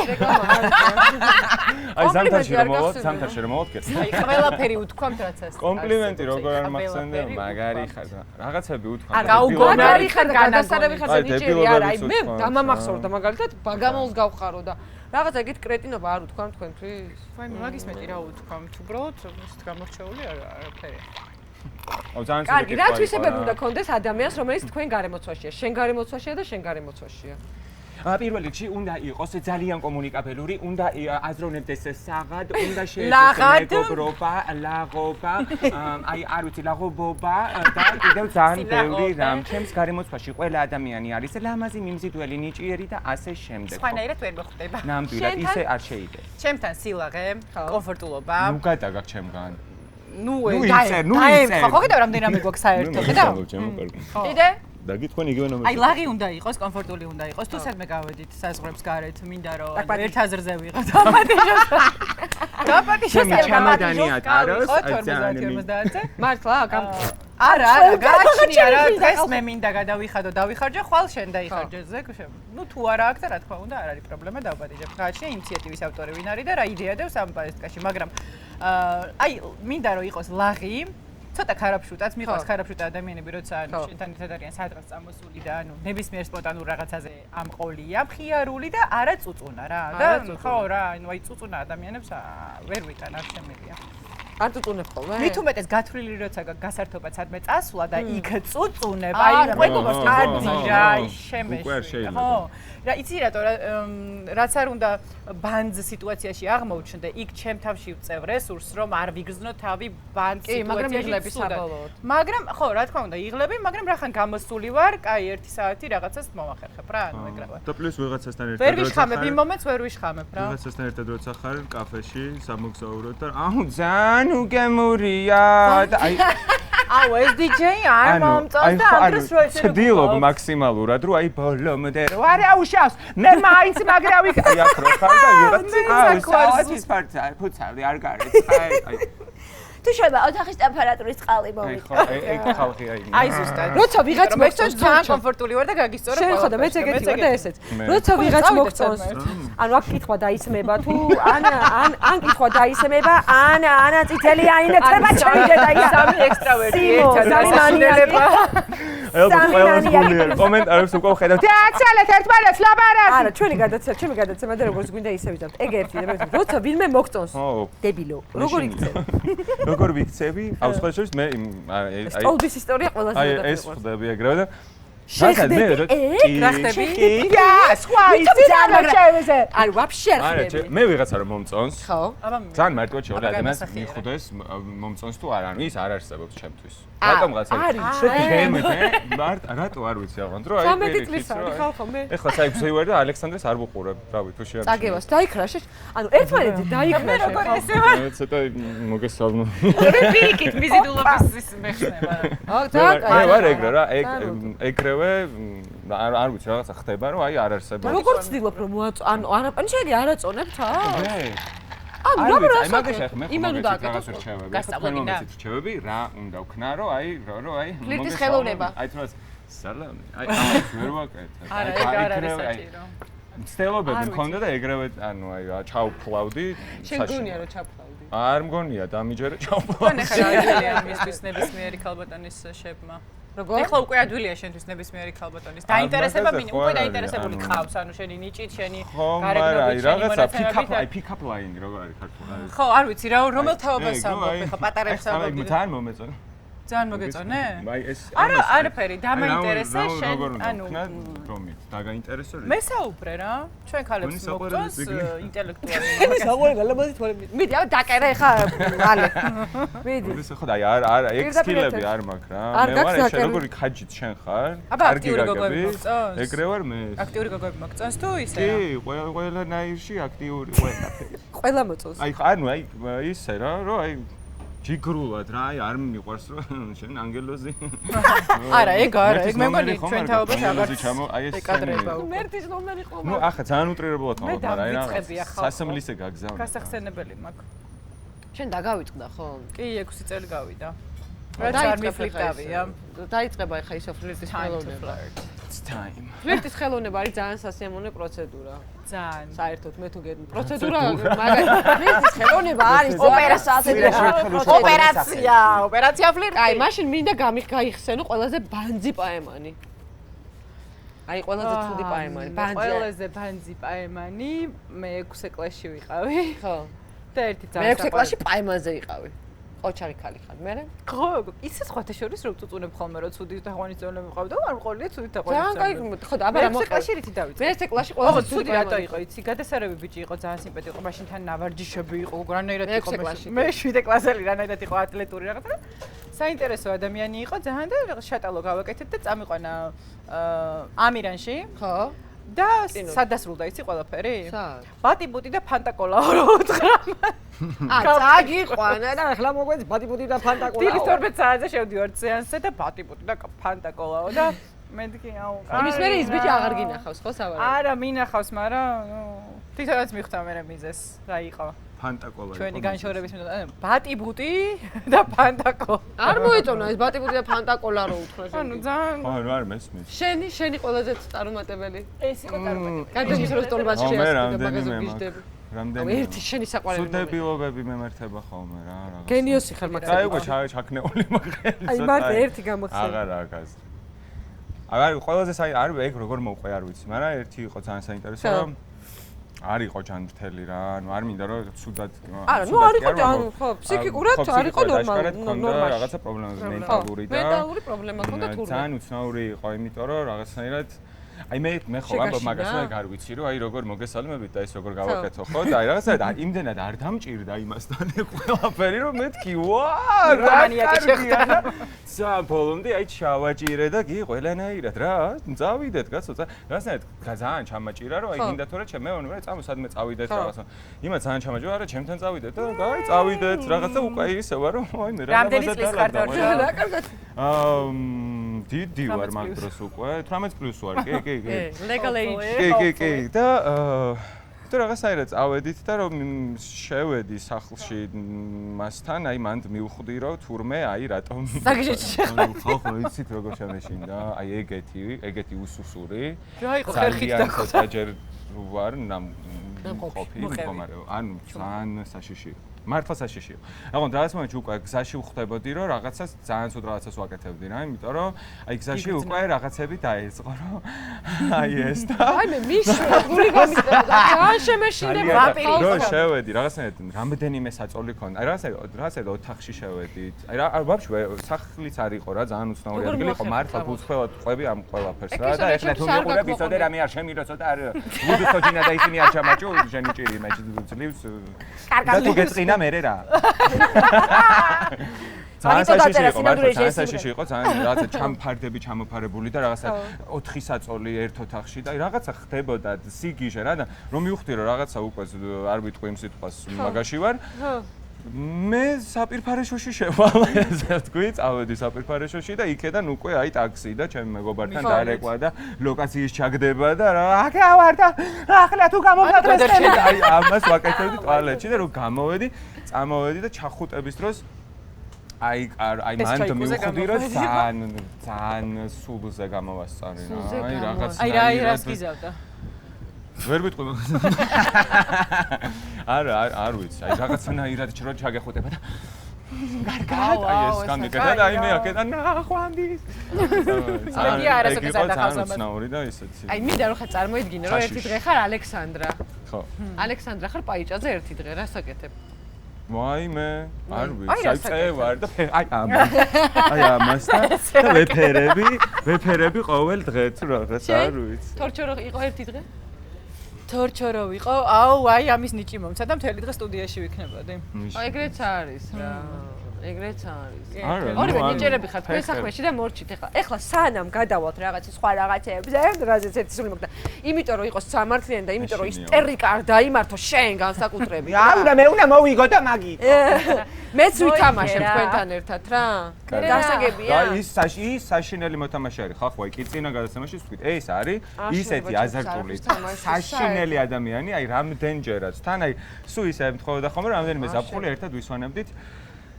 აი ზამთარში რომ მოვაკეთე. აი ყველაფერი უთქვამთ რაც ეს. კომპლიმენტი როგორ არ მახსენდება, მაგარი ხარ. რაღაცები უთქვამთ. არა, გაუგონარი ხარ და გადასარევი ხარ ზეჯერი არა, აი მე დამამახსოვრდა მაგალითად ბაგამოლს გავხარო და რაღაცა ეგეთ კრეტინობა არ უთქვამთ თქვენთვის? ვაიმე, მაგის მეტი რა უთქვამთ, უბრალოდ ისეთ გამორჩეული არაფერი. აუ ძალიან კარგი, რა თვისებები უნდა გქონდეს ადამიანს, რომელიც თქვენ გარემოცვაშია, შენ გარემოცვაშია და შენ გარემოცვაშია? პირველ რიგში უნდა იყოს ძალიან კომუნიკაბელური, უნდა აზროვნებდეს საღად, უნდა შეეცოდეს მეგობრობა, ლაღობა, აი არ ვიცი, ლაღობობა და კიდევ ძალიან ბევრი რამ. ჩემს გარემოცვაში ყველა ადამიანი არის ლამაზი, მიმზიდველი, ნიჭიერი და ასე შემდეგ. სხვანაირად ვერ მოხდება. ნამდვილად ისე არ შეიძლება. ჩემთან სილაღე, კომფორტულობა. ნუ გადაგაკ ჩემგან. ნუ იცე. ხო კიდევ რამდენი გვაქვს საერთოდ, ხედავ? კიდე? დაგითქვენ იგივე ნომერს. აი ლაღი უნდა იყოს, კომფორტული უნდა იყოს. თუ სადმე გავედით საზღვრებს გარეთ, მინდა რომ ერთ აზრზე ვიღოთ. დაპატიჟოს. ჩემადანია ტაროს, ძალიან. მართლა? არა, გააჩნია რა, დღეს მე მინდა გადავიხადო, დავიხარჯე, ხვალ შენ დაიხარჯე. ნუ თუ არა აქვს და რა თქმა უნდა არ არის პრობლემა, დავაპატიჟებ. გააჩნია ინიციატივის ავტორი ვინ არის და რა იდეა დევს ამ პარესტკაში, მაგრამ აი მინდა რომ იყოს ლაღი. ცოტა ქარაფშუტაც მიყვარს ქარაფშუტა ადამიანები როცა შენთან ერთად არიან სადღაც წამოსული და ანუ ნებისმიერ სპონტანურ რაღაცაზე ამყოლია, მხიარული და არა წუწუნა რა. და ხო რა, ანუ აი წუწუნა ადამიანებს ვერ ვიტან, არ შემიძლია. არ წუწუნებ ხოლმე? მით უმეტეს გათვლილი როცა გასართობა სადმე წასვლა და იქ წუწუნებ, აი ყველგან კარგი რა, შემეშვა. ხო. რა იცი რატო რაც არ უნდა ბანძ სიტუაციაში აღმოჩნდე, იქ ჩემ თავში ვწევ რესურსს, რომ არ ვიგრძნო თავი ბანძ სიტუაციაში საბოლოოდ. მაგრამ ხო, რა თქმა უნდა, იღლები, მაგრამ რახან გამოსული ვარ, კაი 1 საათი რაღაცას მომახერხებ რა, ანუ ეგრევე. და პლუს ვიღაცასთან ერთად ვერ ვიშხამებ იმ მომენტს, ვერ ვიშხამებ რა. ვიღაცასთან ერთად როცა ხარ კაფეში, სამოგზაუროდ და აუ ძალიან უგემურია და აი აუ ეს DJ არ მომწონს და ანდრეს რო ესე ვცდილობ მაქსიმალურად რომ აი ბოლომდე რო არა უშავს მე მაინც მაგრავი აი აქ რო ხარ და ვიღაც ის ფარტა ფუცავდი არ გარეთ აი თუ შეიძლება ოთახის ტემპერატურის წყალი მოვიქო. ეგ ხალხი აი. აი ზუსტად. როცა ვიღაც მოგწონს ძალიან კომფორტული ვარ და გაგისწორებ. შენ ხო და მეც ეგეთი ვარ და ესეც. როცა ვიღაც მოგწონს. ანუ აქ კითხვა დაისმება თუ ან კითხვა დაისმება ან წითელი აინეთება ჩაიდე და ის სამი ექსტრავერტი ერთად დამანიანება. ყველას გულიერ კომენტარებს უკვე ხედავთ. დააცალეთ ერთმანეთს ლაბარაკი. არა, ჩვენი გადაცემა და როგორც გვინდა ისე ვიზავთ. ეგ ერთი და როცა ვინმე მოგწონს. დებილო. როგორ იქცევ? როგორ ვიქცევი? აუ სხვა შორის მე აი სტოლბის ისტორია ყველაზე აი ეს ხდები ეგრევე და შეხდები რა ხდები? და სხვა იცი აი ვაფშე არ არა ხდები მე ვიღაცა რომ მომწონს ხო ძალიან მარტივად შეუძლია ადამიანს მიხვდეს მომწონს თუ არა ანუ ის არ არსებობს ჩემთვის რატომღაც არის რატო არ ვიცი აღარ რომ აი 13 წლის არის ხალხო მე ეხლა საიქცე ვარ და ალექსანდრეს არ ვუყურებ რავი თუ შეარ წაგევას დაიქრაშე ანუ ერთმანეთი დაიქრაშე როგორ ესე ვარ ცოტა მოგესალმო პირიქით მიზიდულობის მეხსნება მე ვარ ეგრე რა ეგრევე არ ვიცი რაღაცა ხდება რომ აი არ არსებობს როგორ ვცდილობ რომ ანუ არაპანი შეგი არაწონებ თავს ანუ რა მაგაშა ხმე იმან უნდა რაღაც რჩევები რა უნდა ვქნა რომ აი ფლირტის ხელოვნება აი თუნდაც სალამი აი ვერ ვაკეთებ არა ეგ არ არის საჭირო მცდელობები მქონდა და ეგრევე ანუ აი ჩავფლავდი შენ გონია რომ ჩავფლავდი არ მგონია დამიჯერე ჩავფლავდი ხან ახლა მისთვის ნებისმიერი ქალბატონის შეფმა როგორ? ეხლა უკვე ადვილია შენთვის ნებისმიერი ქალბატონის. დაინტერესება მინიმუმ უკვე დაინტერესებული ხავს, ანუ შენი ნიჭით, შენი გარეგნობით, შენი მონაცემებით. აი pick-up line როგორ არის ქართულად? ხო, არ ვიცი რა, რომელ თაობას ამბობ ეხლა პატარებს ამბობ. ძალიან მომეწონა. ძალიან მოგეწონე? აი ეს არა, არაფერი, დამაინტერესე შენ, ანუ რომით დაგაინტერესო? მე საუბრე რა, ჩვენ ქალებს მოგწონს ინტელექტუალი. მე საუბრე გალაბაზით ვარ. მიდი, აბა დაკერე ხა, მალე. მიდი. ეს ხო და არა, ეგ სკილები არ მაქვს რა. მე ვარ ეს როგორი ხაჯით შენ ხარ? აქტიური გოგოები მოგწონს? ეგრე ვარ მე. აქტიური გოგოები მოგწონს თუ ისე? კი, ყველა ნაირში აქტიური ყველაფერი. ყველა მოწონს. აი ანუ აი ისე რა, რომ აი ჯიგრულად რა, აი არ მიყვარს რომ შენ ანგელოზი. არა, ეგ მე მგონი ჩვენ თაობად აღარ ეკადრება. მერტის ნომერი ხომ? ნუ ახლა ძალიან უტრირებულად მოვარ, მაგრამ აი რა სასმლისე გაგზავნე. გასახსენებელი მაქვს. შენ დაგავიწყდა ხო? კი, 6 წელი გავიდა. რაც არ მიფლირტავია. დაიწყება ახლა ისო ფლირტის ხელოვნება. It's time. ფლირტის ხელოვნება არის ძალიან სასიამოვნო პროცედურა. ძალიან. საერთოდ მე თუ გეტყვი პროცედურა მაგალითად ფლირტის ხელოვნება არის ოპერაცია ფლირტი. აი, მაშინ მინდა გაიხსენო ყველაზე ბანძი პაემანი. აი, ყველაზე ცუდი პაემანი, ბანძი. ყველაზე ბანძი პაემანი მე 6 კლასში ვიყავი. ხო. და ერთი მე 6 კლასში პაემანზე იყავი. ოჩარი ხალი ხარ, მე? ხო, ისე სხვათა შორის რომ წუწუნებ ხოლმე რომ ცუდი თაღვანისწონები მყავდა და არ მყოლია ცუდი ძალიან კაი, თაღვანისწონები. ხო და აბა რა მოყვა. მე კლასში რითი დავიწყე? მე 6 კლასში ყველაზე ცუდი რატო იყო, იცი? გადასარევი ბიჭი იყო, ძალიან სიმპათი იყო, მაშინ თან ნავარჯიშები იყო, რანაირად იყო მე 7 კლასელი რანაირად იყო ატლეტური რაღაცა. საინტერესო ადამიანი იყო ძალიან და შატალო გავაკეთეთ და წამიყვანა ამირანში. ხო. და სადასრულდა იცი ყველაფერი? სად? ბატიბუტი და ფანტაკოლა 2 წაგიყვანა და ახლა მოგვეც ბატიბუტი და ფანტაკოლა. დილის 12 საათზე შევდივარ სეანსზე და ბატიბუტი და ფანტაკოლაო და მეთქი აუ. იმის მერე ის ბიჭი აღარ გინახავს ხო სავარაუდოდ? არა, მინახავს, მაგრამ თვითონაც მიხვდა მე მიზეს რა იყო. ფანტაკოლა. ჩვენი განშორების მეტად ბატიბუტი და ფანტაკოლა. არ მოეწონა ეს ბატიბუტი და ფანტაკოლა რო უთხრა შენ. ანუ ძალიან ხო, არ მესმის. შენი ყველაზე წარუმატებელი. ეს იყო წარუმატებელი. გადაგის რო სტოლბაში მე შეასწრებ და რამდენი მაგაზე მე ვიждები. რამდენი ერთი შენი საყვარელი მომენტი. სუდებილობები მემართება ხოლმე რა რაღაც. გენიოსი ხარ მაგას. აი უკვე ჩაქნეული მაგარი. აი მარტო ერთი გამახსენე. აღარ აქვს. აღარ ყველაზე არ ეგ როგორ მოყვე არ ვიცი, მაგრამ ერთი იყო ძალიან საინტერესო რომ არ იყო ჯანმრთელი რა, ანუ არ მინდა რომ ცუდად არა, ნუ არ იყო ხო, ფსიქიკურად არ იყო ნორმალური. რაღაცა პრობლემა მენტალური და მენტალური პრობლემა ჰქონდა თურმე. ძალიან უცნაური იყო, იმიტომ რომ რაღაცნაირად აი მე ხო ამბობ მაგას მე არ ვიცი რომ აი როგორ მოგესალმებით და ეს როგორ გავაკეთო ხო და აი რაღაცა იმდენად არ დამჭირდა იმასთან ყველაფერი რომ მეთქი ვა რომანიაკი შეხვდა სა ბოლომდე აი ჩავაჭირე და კი ყველანაირად რა წავიდეთ კაცო რაღაცნაირად ძალიან ჩამაჭირა რომ აი გინდა თორე ჩემ მე წამო სადმე წავიდეთ რაღაცა იმათ ძალიან ჩამაჭირა არა ჩემთან წავიდეთ და აი წავიდეთ რაღაცა უკვე ისე ვარ რომ აი მე რამდენი წლის ხარ თორე რა კარგად დიდი ვარ მაგ დროს უკვე 18+ ვარ კი legal age კი და და რაღაცაირად წავედით და რომ შევედი სახლში მასთან აი მანდ მივხვდი რომ თურმე აი რატომ ხო იცით როგორ შემეშინდა აი ეგეთი უსუსური რა იყო ხერხით და საჯერ ვარ ყოფი მდგომარეობა ანუ ძალიან საშიში მართლა საშიშია. აღონ რაღაც მომენტში უკვე გზაში ვხვდებოდი რომ რაღაცას ძალიან ცუდ რაღაცას ვაკეთებდი რა, იმიტომ რომ აი გზაში უკვე რაღაცები დაეწყო რომ აი ეს და აი მე მიშვე გული გამიწევდა. რა შემეშინე ვამპირი. რო შევედი რაღაცნაირად რამდენიმე საწოლი ქონდა. აი რაღაცა ოთახში შევედით. აი რა ვაფშე სახლიც არ იყო რა, ძალიან უცნაური ადგილი იყო. მართლა გულწრფელად ყვები ამ ყველაფერს რა და ეხლა თუ მიყურებ ისოდე რამე არ შემიროსო და არ ვუდუსოჯინა და ისინი არ ჩამაჭო ჟენი ჭირი მე ძლივს. კარგად თუ გეწინა მერე რა. ძალიან საშიში იყო, ძალიან რაღაცა ჩამფარდები ჩამოფარებული და რაღაცა 4 საწოლი ერთ ოთახში და რაღაცა ხდებოდა სიგიჟე რა და რომ მივხვდი რომ რაღაცა უკვე არ ვიტყვი იმ სიტყვას მაგაში ვარ. მე საპირფარეშოში შევალ, ესე ვთქვი, წავედი საპირფარეშოში და იქედან უკვე აი ტაქსი და ჩემი მეგობართან დაერეკვა და ლოკაციის ჩაგდება და რა აქა ვარ და ახლა თუ გამოვატრესე და აი ამას ვაკეთებდი ტუალეტში და რომ გამოვედი, წამოვედი და ჩახუტების დროს აი მანდ მივხვდი რომ ძალიან სულზე გამოვასწარი რა, აი რაღაც აი რას გიზავდა ვერ ვიტყვი არ ვიცი აი რაღაცნაირად რო ჩაგეხუტება და კარგად აი ეს გამიგედა და აი მე აქედან ნახვამდის აი არასოდეს არ დახავსა ნაური და ისეთი აი მინდა რომ ხა წარმოიდგინე რომ ერთი დღე ხარ ალექსანდრა ხო ალექსანდრა ხარ პაიჭაზე ერთი დღე რას აკეთებ ვაიმე, არ ვიცი, საერთოდ ვარ და აი ამასთან და ვეფერები ყოველ დღეს რაღაც არ ვიცი. თორჩორო იყო ერთი დღე? თორჩორო ვიყო, აუ, აი ამის ნიჭი მომცა და მთელი დღე სტუდიაში ვიქნებოდი. აი ეგრეც არის რა. ეგრეც არის. არა, ორივე ნიჭერები ხართ თქვენ საქმეში და მორჩით ეხლა სანამ გადავალთ რაღაც სხვა რაღაცეებზე, რაზეც ერთი სული მოგდა. იმიტომ რომ იყოს სამართლიანი და იმიტომ რომ ისტერიკა არ დაიმართო შენ განსაკუთრებით. რა, მე უნდა მოვიგო და მაგი. მეც ვითამაშებ თქვენთან ერთად რა. გასაგებია. და ის საშინელი მოთამაშე არის, ხახ, ვაი, კი წინა გადაცემაში ვთქვით, ეს არის ისეთი აზარტული საშინელი ადამიანი, აი რამდენჯერაც თან აი სულ ისე ემთხოვდა ხოლმე, რამდენიმე ზაფხული ერთად ვისვანებდით.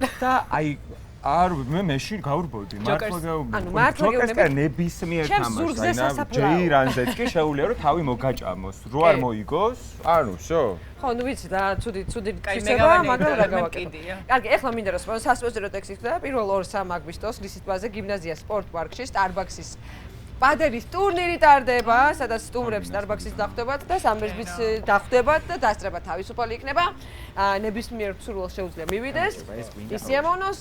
და აი არ მე მეში გავრბოდი მართლა ჯოკერსკა ნებისმიერ თამაშს ჯეირანზეც კი შეუძლია რომ თავი მოგაჭამოს რო არ მოიგოს ანუ შო ხო ნუ ვიცი და ცუდი ქცევა მაგრამ რა გავაკეთე კარგი ეხლა მინდა რომ სასპორტო ტექსტი და პირველ 2-3 აგვისტოს ლისის ბაზე გიმნაზია სპორტ პარკში სტარბაქსის პადელის ტურნირი ტარდება, სადაც სტუმრებს სტარბაქსის დახვდებათ და სამბერბიც დახვდებათ და დასწრება თავისუფალი იქნება. ნებისმიერ ცურვილს შეუძლია მივიდეს, ისიამოვნოს,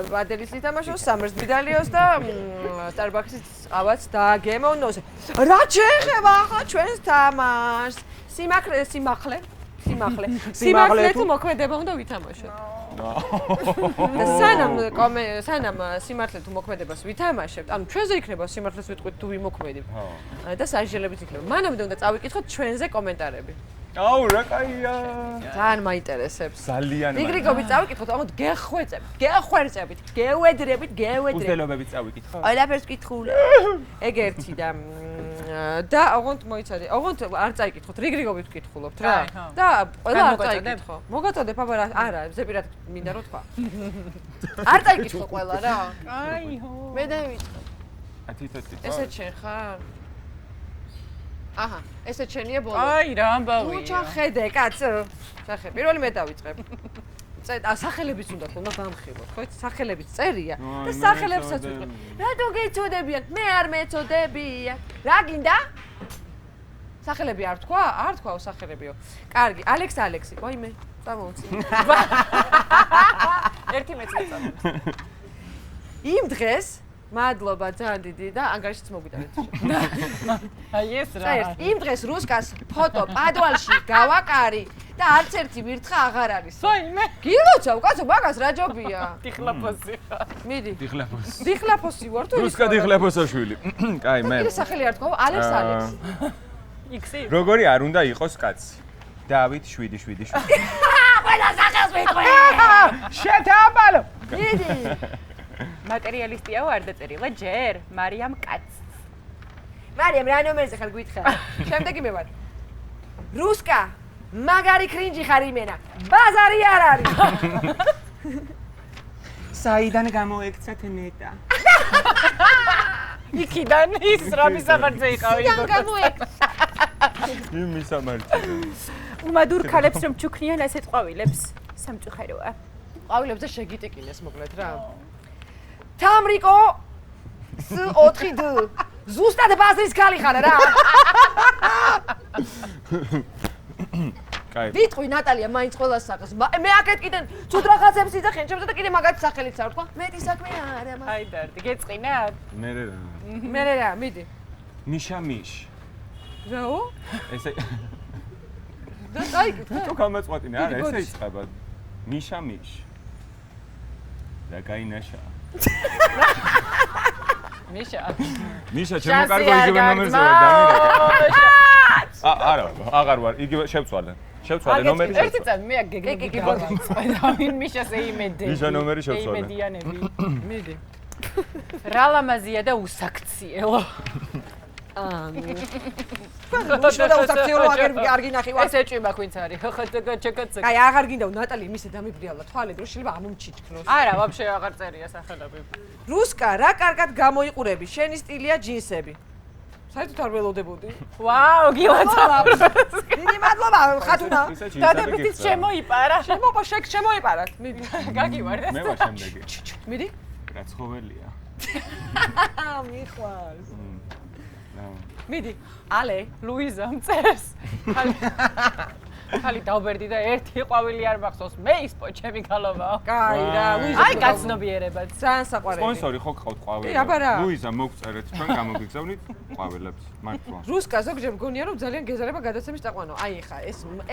პადელის ითამაშოს, სამბერს მიდალიოს და სტარბაქსის ყავაც დააგემოვნოს. რა შეეხება ახლა ჩვენს თამაშს? სიმართლე თუ მოქმედება უნდა ვითამაშოთ. და სანამ სიმართლე თუ მოქმედებას ვითამაშებთ, ანუ ჩვენზე იქნება სიმართლეს ვიტყვით თუ ვიმოქმედებ. და სასჯელებით იქნება. მანამდე უნდა წავიკითხოთ ჩვენზე კომენტარები. აუ რა კაია. ძალიან მაინტერესებს. ძალიან. რიგრიგობით წავიკითხოთ, ამოთ გეხვერწებით, გევედრებით. უზელობებით წავიკითხო. ყველაფერს ვკითხულობ. ეგ ერთი და ოღონდ მოიცადე. ოღონდ არ წაიკითხოთ, რიგრიგობით ვკითხულობთ რა. და ყველა არ წაიკითხო. მოგაწოდებ აბა არა, ზეპირად მინდა რომ თქვა. არ წაიკითხო ყველა რა. აიჰო. მე დავიწყე. ათითოთი. ესე შენ ხარ? აჰა, ესე შენია ბოლო. აი რა ამბავია. უჩა ხედე, კაცო. სახე, პირველი მე დავიწყებ. სახელებიც უნდა თქო, დამხილოთ, ხო? სახელებიც წერია და სახელებსაც ვიტყვი. რატო გეწოდებიან? მე არ მეწოდებიან. რა გინდა? სახელები არ თქვა? არ თქვაო სახელებიო. კარგი, ალექსი. ვაიმე, წამოვწი. ერთი მეწოდება. იმ დღეს მადლობა ძალიან დიდი და ანგარიშიც მოგვიტანეთ. აი ეს რა. იმ დღეს რუსკას ფოტო პადვალში გავაკარი და არც ერთი ვირთხა აღარ არის. ვაიმე. გილოცავ, კაცო, მაგას რა ჯობია? დიხლაფოსი ხარ. მიდი. დიხლაფოსი ვარ თუ რუსკა დიხლაფოსაშვილი. კაი, მე. ის სახელი არ თქვა, ალექსი. იქსი. როგორი არ უნდა იყოს კაცი? დავით 777. ყველა სახელს ვიტყვი. შეთაბალო. მიდი. მატერიალისტიაო არ დაწერილა ჯერ მარიამ კაც. მარიამ რა ნომერზე ხარ გითხარ? შემდეგი მე ვარ. რუსკა მაგარი კრინჯი ხარ იმენა. ბაზარი არ არის. საიდან გამოექცათ ნეტა? იქიდან ის რამის სამართზე იყავი. სიდან გამოექცა. იმის სამართზე. უმადურ ქალებს რომ ჩუქნიან ასეთ ყვავილებს. სამწუხაროა. ყვავილებზე შეგიტიკინეს მოკლედ რა. თამრიკო S4D ზუსტად ბაზრის ქალი ხარ რა. კაი. ვიტყვი ნატალია მაინც ყველას სახეს. მე აქეთ კიდე ცუდ რაღაცებს იძახენ, ჩემს და კიდე მაგათ სახელიც არ თქვა. მეტი საქმე არა მაგ. აი დარდი, გეწყინათ? მე რა, მიდი. მიშა მიშ. რაო? ესე და წაიკითხე. თუ გამაწყვეტინე, არა, ესე იწყება. მიშა მიშ. და გაინაშა. მიშა ჩემო კარგო იგივე ნომერზე ვარ დამირეკე. არა, აღარ ვარ, იგივე შევცვალე. შევცვალე ნომერი. ერთი წამი მე გეგმები გავაწყდა. ვინ მიშას ეიმედე. მიშა ნომერი შევცვალე. ეიმედიანები. მიდი. რა ლამაზია და უსაქციელო. მუშო და უსაქციელო არ გინახივა. ეს ეჭვება ვინც არის. ხო ჩეკაცე. აი აღარ გინდა ნატალი მისე დამიბრიალა თვალები რომ შეიძლება ამომჩიჩქნოს. არა, ვაფშე აღარ წერია სახელები. რუსკა, რა კარგად გამოიყურები, შენი სტილია ჯინსები. საერთოდ არ ველოდებოდი. ვაუ, გილოცავ. დიდი მადლობა, ხათუნა. დადებითიც შემოიპარა. შემოიპარათ. მიდი. გაგივარდეთ. მე ვარ შემდეგი. მიდი. რა ცხოველია. მიხვარს. ნაუ. მიდი. ალე, ლუიზა მწერს. ხალი დავბერდი და ერთი ყვავილი არ მახსოვს. მე ის ჩემი ქალობაო. კაი რა, ლუიზა. აი გაცნობიერებად. ძალიან საყვარელი. სპონსორი ხო გყავთ ყვავილი? აბა რა. ლუიზა მოგწერეთ, ჩვენ გამოგიგზავნით ყვავილებს. მართლა. რუსკა ზოგჯერ მგონია რომ ძალიან გეზარება გადაცემის წაყვანო. აი ხა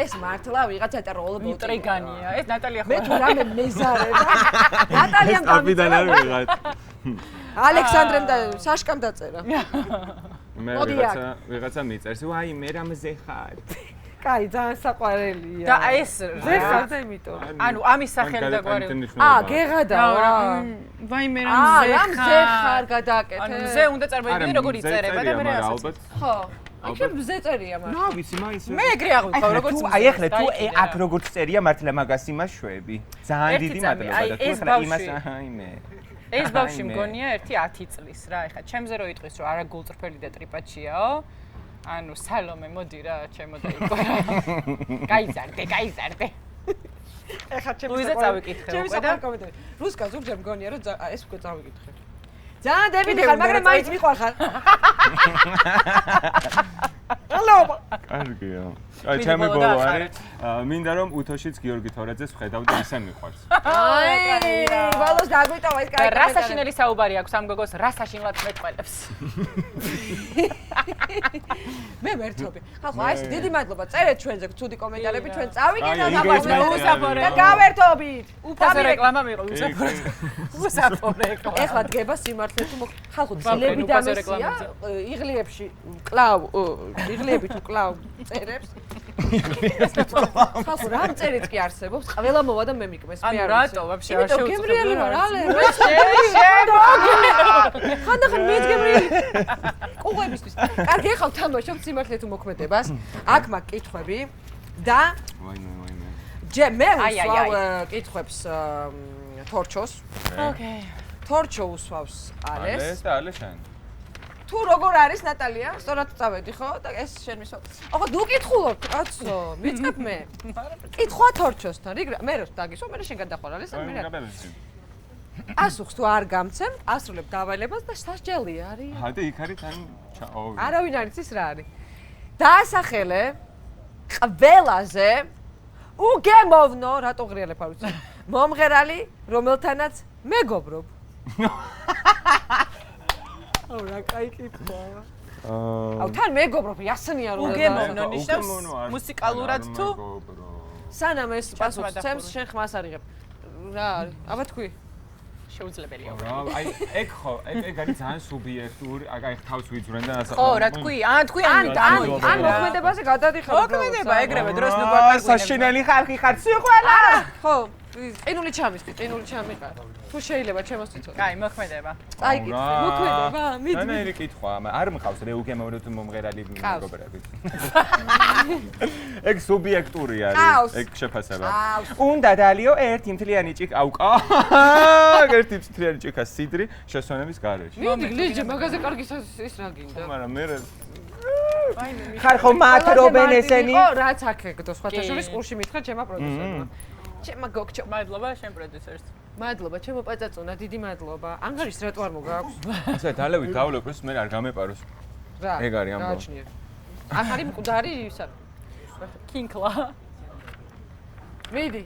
ეს მართლა ვიღაცა ეტაროლ ბოტი. ინტრიგანია. ეს ნატალია ხო. მე თუ რამე მეზარება. ნატალიამ სტაფიდან არ ვიღათ. ალექსანდრემ და საშკამ დაწერა. მე ვიღაცა მიწერს, ვაი, მე რამზე ხარ. კაი, ძალიან საყვარელია. და ეს ზეხარ და იმიტომ. ანუ ამის სახელი და გვარი. გეღადა რა. ვაი, მე რამზე ხარ გადააკეთე. ანუ მზე უნდა წარმოიდგინე როგორ იწერება და მე რა ალბათ. ხო. აი შენ მზე წერია მაგრამ. ნა, ვიცი, მაინც. მე ეგრე აღვიქვა როგორც აი ახლა თუ აქ როგორც წერია მართლა მაგას იმაშვები. ძალიან დიდი მადლობა და თუ ახლა იმას აიმე. ეს ბავშვი მგონია ერთი 10 წლის რა, ეხლა ჩემზე რო იტყვის რომ არა გულწრფელი და ტრიპაჩიაო. ანუ სალომე მოდი რა, ჩემო და იყო რა. გაიზარდე. ეხლა ჩემს ლუიზა წავიკითხე უკვე და კომენტარი. რუსკა ზოგჯერ მგონია რომ ეს უკვე წავიკითხე. ძალიან დებიდი ხარ, მაგრამ მაინც მიყვარხარ. ჰალო. კარგია. აი ჩემი ბოლო არის. მინდა რომ უთოშიც გიორგი თორაძეს ვხედავ და ისე მიყვარს. აი, ბოლოს დაგვიტოვა ეს კაი. რა საშინელი საუბარი აქვს ამ გოგოს, რა საშინლად მეტყველებს. მე მერთობი. ხალხო, აი ეს დიდი მადლობა. წერეთ ჩვენზე ცუდი კომენტარები, ჩვენ წავიგეთ და გავერთობით. უფასო რეკლამა მიიღო, უსაფო რეკლამა. ეხლა დგება სიმართლე თუ ხალხო, ძლები დამესია, იღლიებში კლავ, იღლიები თუ კლავ წერებს. ხალხო, რამ წერიც კი არსებობს, ყველა მოვა და მე მიკმეს, მე არ ვიცი. რატო ვაფშე არ იმიტომ გებრიელი ვარ, ალე. ხანდახან მეც გებრიელი. ყუღებისთვის. კარგი, ეხლა ვთამაშობ სიმართლე თუ მოქმედებას. აქ მაქვს კითხვები და ვაიმე. მე უსვავ კითხვებს თორჩოს. ოკეი. თორჩო უსვავს ალეს. ალეს და ალე შენ. თუ როგორ არის ნატალია? სწორად წავედი ხო? და ეს შენ მისვა. ახლა დუ კითხულობ, კაცო, მიწყებ მე. კითხვა თორჩოსთან. მე რო დაგისვა, მე შენ გადახვალ ალეს, მე რა. ასუხს თუ არ გამცემ, ასრულებ დავალებას და სასჯელი არის. ჰადე იქ არის თან ჩაო. არავინ არ იცის რა არის. დაასახელე ყველაზე უგემოვნო, რატო ღრიალებ არ ვიცი. მომღერალი, რომელთანაც მეგობრობ. აუ რა კაი კითხვა. აუ თან მეგობრობ, იასნია რომ უგემოვნო ნიშნავს მუსიკალურად თუ სანამ ეს პასუხს ცემს, შენ ხმას არიღებ. რა არის? აბა თქვი. შეუძლებელია. აი ეგ ხო, ეგ არის ძალიან სუბიექტური, აი თავს ვიძვრენ და ასე. ხო, რა თქვი? თქვი ან მოქმედებაზე გადადიხარ. მოქმედება ეგრევე დროს ნუ ბაკარგუნა. საშინელი ხალხი ხარ სიყვარული. ხო, ყინული ჩამისკი, ყინული ჩამიყარ. თუ შეიძლება ჩემოს თვითონ. კაი, მოქმედება. წაიკითხე, მოქმედება, მიდი. თანაირი კითხვა, არ მყავს რე უგემოვნო თუ მომღერალი მეგობრები. ეგ სუბიექტური არის, ეგ შეფასება. უნდა დალიო ერთი მთლიანი ჭიქა აუკა. ერთი მთლიანი ჭიქა სიდრი შესვენების გარეშე. მიდი გლიჯე, მაგაზე კარგი ის რა გინდა. მაგრამ მე ხარ ხო მათრობენ ესენი? ხო, რაც აქეგდო, სხვათა შორის ყურში მითხრა ჩემა პროდიუსერმა. ჩემა გოგჩო. მადლობა შენ პროდიუსერს. მადლობა, ჩემო პაწაწონა, დიდი მადლობა. ანგარის რატო არ მოგაქვს? ასე დალევით გავლოკვეს, მე არ გამეპაროს. რა? ეგ არის ამბავი. გააჩნიე. აქ არის მკვდარი ისა. კინკლა. მიდი.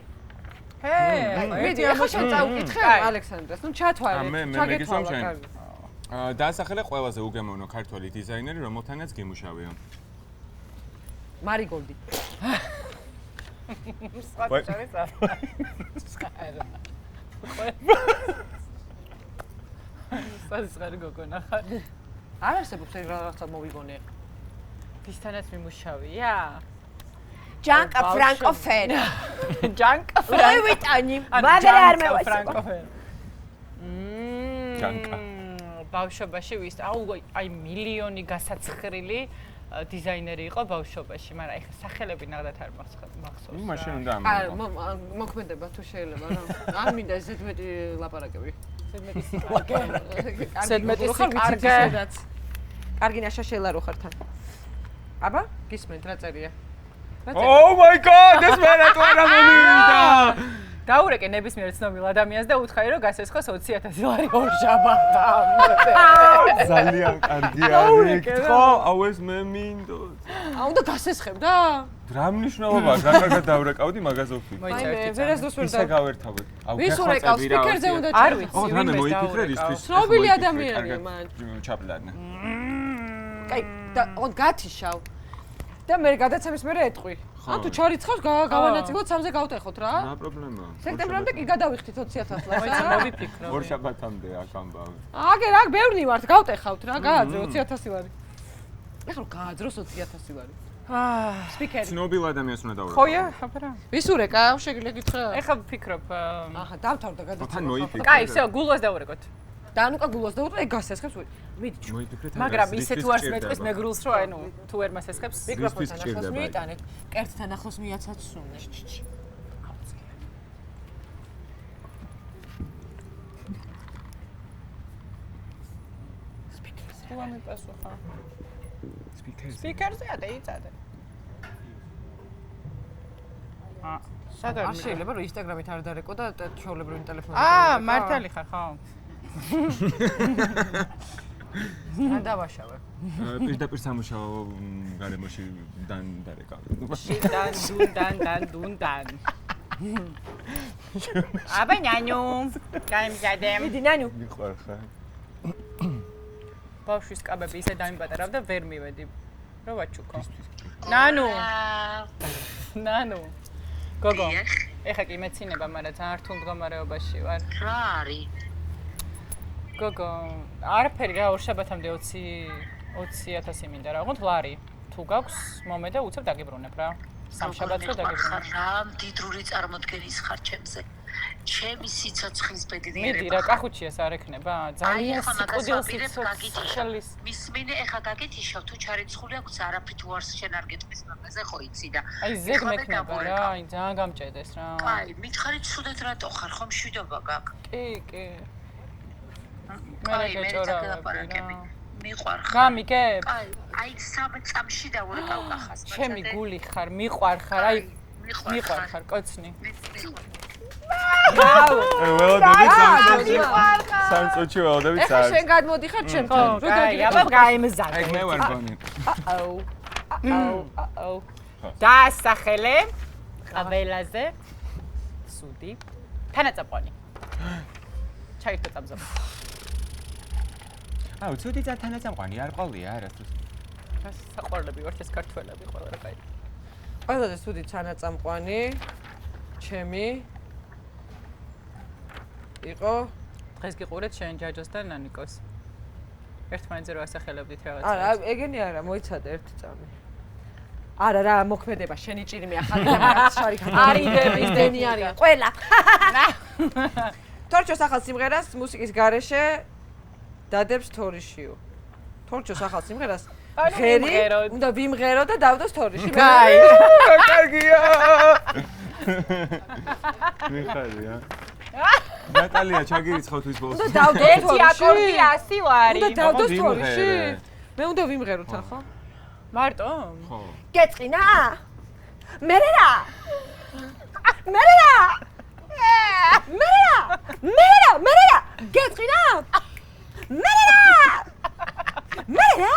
მიდი, ახლა შენ წავკითხე ალექსანდრას. ნუ ჩათვალე, ჩაგეთვალა კარგი. დაასახელე ყველაზე უგემოვნო ქართველი დიზაინერი, რომელთანაც გიმუშავია. მარიგოლდი. საწესხარი გოგონა ხარ. არ არსებობს ეგ რაღაცა მოვიგონე. ვისთანაც მიმუშავია? ჯანკა ფრანკოფენი. ჯანკა ლუი ვიტონი. მაგრამ არ მევასება. ფრანკოფენი. ჯანკა. ბავშვობაში ვის აი მილიონი გასაცხრილი დიზაინერი იყო ბავშვობაში, მაგრამ ეხლა სახელები ნახდათ არ მახსოვს. ნუ მაშინ უნდა ამბობ. მოქმედება თუ შეიძლება რა. არ მინდა ზედმეტი ლაპარაკები. ზედმეტი სიკარგე. ზედმეტი სიკარგე. კარგი ნაშაშელა რო ხარ თან. აბა, გისმენთ რა წერია? Oh my god, ეს მე რატო არ მომივიდა? დაურეკე ნებისმიერ ცნობილ ადამიანს და უთხარი რომ გასესხოს 20,000 ლარი ორჟაბადა. ძალიან კარგი არის. ხო, აუ ეს მე მინდო. აუ და გასესხებ და? რა მნიშვნელობაა, რა კარგად დავრეკავდი მაგაზე ვფიქრე. მოიწერეთ. ვერასდროს ვერ ისე გავერთავეთ. ვის ურეკავს სპიკერზე უნდა არ ვიცი. ო, რამე მოიფიქრე ისთვის. ცნობილი ადამიანია მან. ჩაპლანა. კაი, და on გათიშავ. და მე გადაცემის მერე ეტყვი. ან თუ ჩარიცხავს გავანაწილოთ 3-ზე გავტეხოთ რა. რა პრობლემაა? სექტემბრამდე კი გადავიხდით 20,000 ლარს. მოიცა მოვიფიქრო. ორ შაბათამდე აქ ამბავი. აგერ აქ ბევრი ვართ, გავტეხავთ რა, გააძრე 20,000 ლარი. ეხლა გააძროს 20,000 ლარი. სპიკერი. ცნობილ ადამიანს უნდა დავურეკო. ხოია, აბა. ვის ურეკავ? შეგიძლია გითხრა? ეხლა ვფიქრობ. აჰა, დავთავრდა გადაცემა. თან მოიფიქრე. კაი, всё, გულოს დავურეკოთ. და ნუკა გულოს და ეგ გასესხებს ვი. მიდი. მოიფიქრეთ. მაგრამ ისე თუ არს მეტყვის მეგრულს რო ანუ თუ ვერ მასესხებს მიკროფონთან ახლოს მიიტანეთ. კერტთან ახლოს მიაცაცუნე. სპიკერზე. თუ ამიპასუხა. სპიკერზე. სპიკერზე აწადე. სადარ შეიძლება რომ ინსტაგრამით არ დარეკო და ჩვეულებრივი ტელეფონით. მართალი ხარ, ხო? რა დავაშავე? პირდაპირ სამუშაო გარემოში დარეკა. დუნდან. აბა ნანუ, გამიგადემ. მიდი ნანუ. მიხარხა. ბავშვის კაბები ისე დამიპატარავ და ვერ მივედი. რო ვაჩუქო. ნანუ. გოგო. ეხა კი მეცინება, მაგრამ ძალიან რთულ მდგომარეობაში ვარ. რა არის? გოგო, არაფერი რა, ორშაბათამდე 20,000 მინდა რა. ოღონდ ლარი. თუ გაქვს, მომე და უცებ დაგიბრუნებ რა. სამშაბათს რო დაგიბრუნებ. რა მდიდრული წარმოდგენის ხარ ჩემზე. ჩემი სიცოცხლის ბედნიერება. მიდი რა, კახუჩიას არ ექნება? ძალიან სიკვდილს სიცოცხლის. მისმინე ეხა გაგეთიშავ თუ ჩარიცხული აქვს არაფრით უარს შენ არ გეტყვის მაგაზე ხო იცი და. აი ზეგ მექნება რა, აი ძალიან გამჭედეს რა. კაი, მითხარი ცუდად რატო ხარ, ხომ მშვიდობა გაქვს? კი. კაი, მე წაგელაპარაკები. მიყვარხარ. გამიგებ? აი 3 წამში დავურეკავ კახას. ჩემი გული ხარ, მიყვარხარ, აი მიყვარხარ, კოცნი. ველოდებით სამწუთში ველოდებით ეხლა შენ გადმოდიხარ ჩემთან. რო დაგიაბა გაიმზადე. ეგ მე ვარ გონი. დაასახელე ყაბელაზე სუდი თანაწამყვანი. ჩაირთო წამზაბა. აუ, ცუდი თანაწამყვანი არ ყოლია არასდროს. საყვარლები ვართ ეს ქართველები ყველა რა კაი. ყველაზე სუდი თანაწამყვანი ჩემი იყო დღეს გიყურეთ შენ ჯაჯოს და ნანიკოს. ერთმანეთზე რო ასახელებდით რაღაცა. არა, ეგენი არა, მოიცადე ერთი წამი. არა რა, მოქმედება, შენი ჭირიმი ახალი რაღაც შარიქა. არიდების დენი არის. ყველა. თორჩოს ახალ სიმღერას მუსიკის გარეშე დადებს თორიშიო. თორჩოს ახალ სიმღერას ღერი უნდა ვიმღერო და დავდო თორიში. კაი. კარგია. მიხარია. ნატალია ჩაგირიცხავთ ის ბოლოს. უნდა დავდო ერთი თორიში. აკორდი 100 ლარი. უნდა დავდო თორიში. მე უნდა ვიმღეროთ ახლა. მარტო? ხო. გეწყინა? მერე რა? მერე რა? გეწყინა? მერე რა?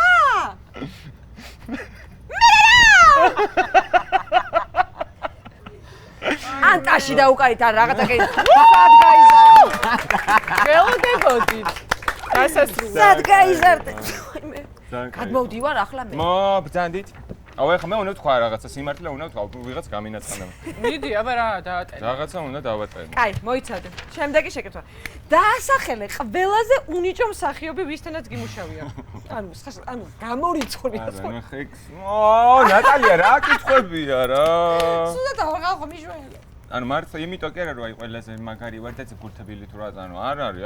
ანტაში დაუკარით არ რაღაცა კი. სად გაიზარდე? გელოდებოდი. დასასრული. სად გაიზარდე? გადმოვდივარ ახლა მე. ბრძანდით. აუ ეხლა მე უნდა თქვა რაღაცა სიმართლე უნდა თქვა ვიღაც გამინაცხადება. მიდი, აბა რა დაატენე. რაღაცა უნდა დავატენე. კაი, მოიცადე. შემდეგი შეკითხვა. დაასახელე ყველაზე უნიჭო მსახიობი ვისთანაც გიმუშავია. ანუ გამორიცხული. არა, ხექს. ნატალია რა კითხვებია რა. სულად აღაღო მიშველი. ანუ მართლა იმიტომ კი არა რომ აი ყველაზე მაგარი ვარ და ზეფურთებელი თუ რა ანუ არ არის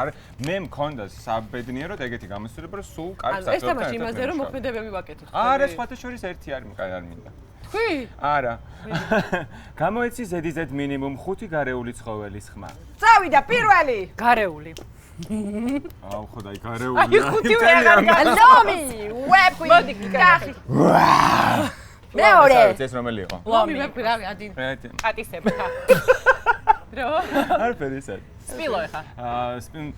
არ მე მქონდა საბედნიეროდ ეგეთი გამოსწორება რომ სულ კარგ ანუ ეს თამაში იმაზე რომ მოქმედებები ვაკეთებ. არა სხვათა შორის ერთი არ მინდა. თქვი? არა. გამოეცი ზედიზედ მინიმუმ 5 გარეული ცხოველის ხმა. წავიდა პირველი. გარეული. აუ ხო დაი გარეული. აი 5 ვეღარ ლომი, ვეფი, კახი. მეორე. ეს რომელი იყო? ლომი ვეფი რა ადი. პატისებდა. რო? არაფერი ისე. სპილო ეხა. სპილ.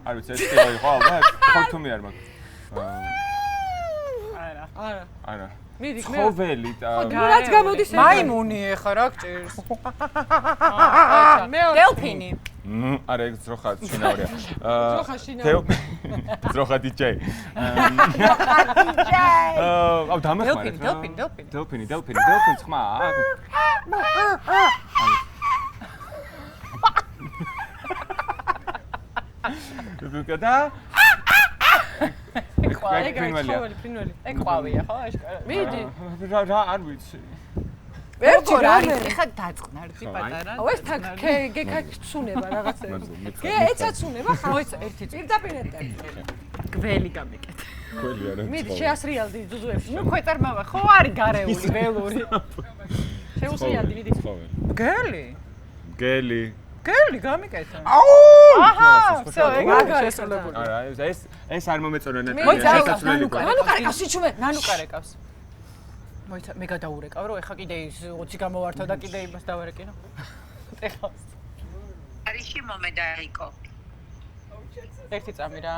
არ ვიცი ეს სპილო იყო ალბათ. ხორთუმი არ მაქვს. არა. არა. მიდი მე ცხოველი რაც გამოდის მაიმუნი ეხა რა გჭირს მე დელფინი არა ეგ ძროხა შინაურია ძროხა შინაური ძროხა დიჯეი აუ დამეხმარეთ დელფინი ხმა და ეგ ყვავია ხო აშკარად მიდი რა არ ვიცი ვერჯერ არის ეხა დაწყნარდი პატარა ეს თქ გეკაცუნება რაღაცებს ეცაცუნება ხა ერთი პირდაპირ ეტერი გველი გამიკეთე გველი არა მიდი შეასრიალდი ძუძუებში ნუ ქვეწარმავა ხო არის გარეული ველური შეუსრიალდი მიდი გელი გამიკეთე აჰა всё ეგ შესრულებული არა ეს არ მომეწონა ნანუ კარეკავს სიჩუმე ნანუ კარეკავს მოიცა მე გადაურეკავ რომ ეხა კიდე ის 20 გამოვართა და კიდე იმას დავარეკინო ეხავს ანგარიში მომე დაიკო ერთი წამი რა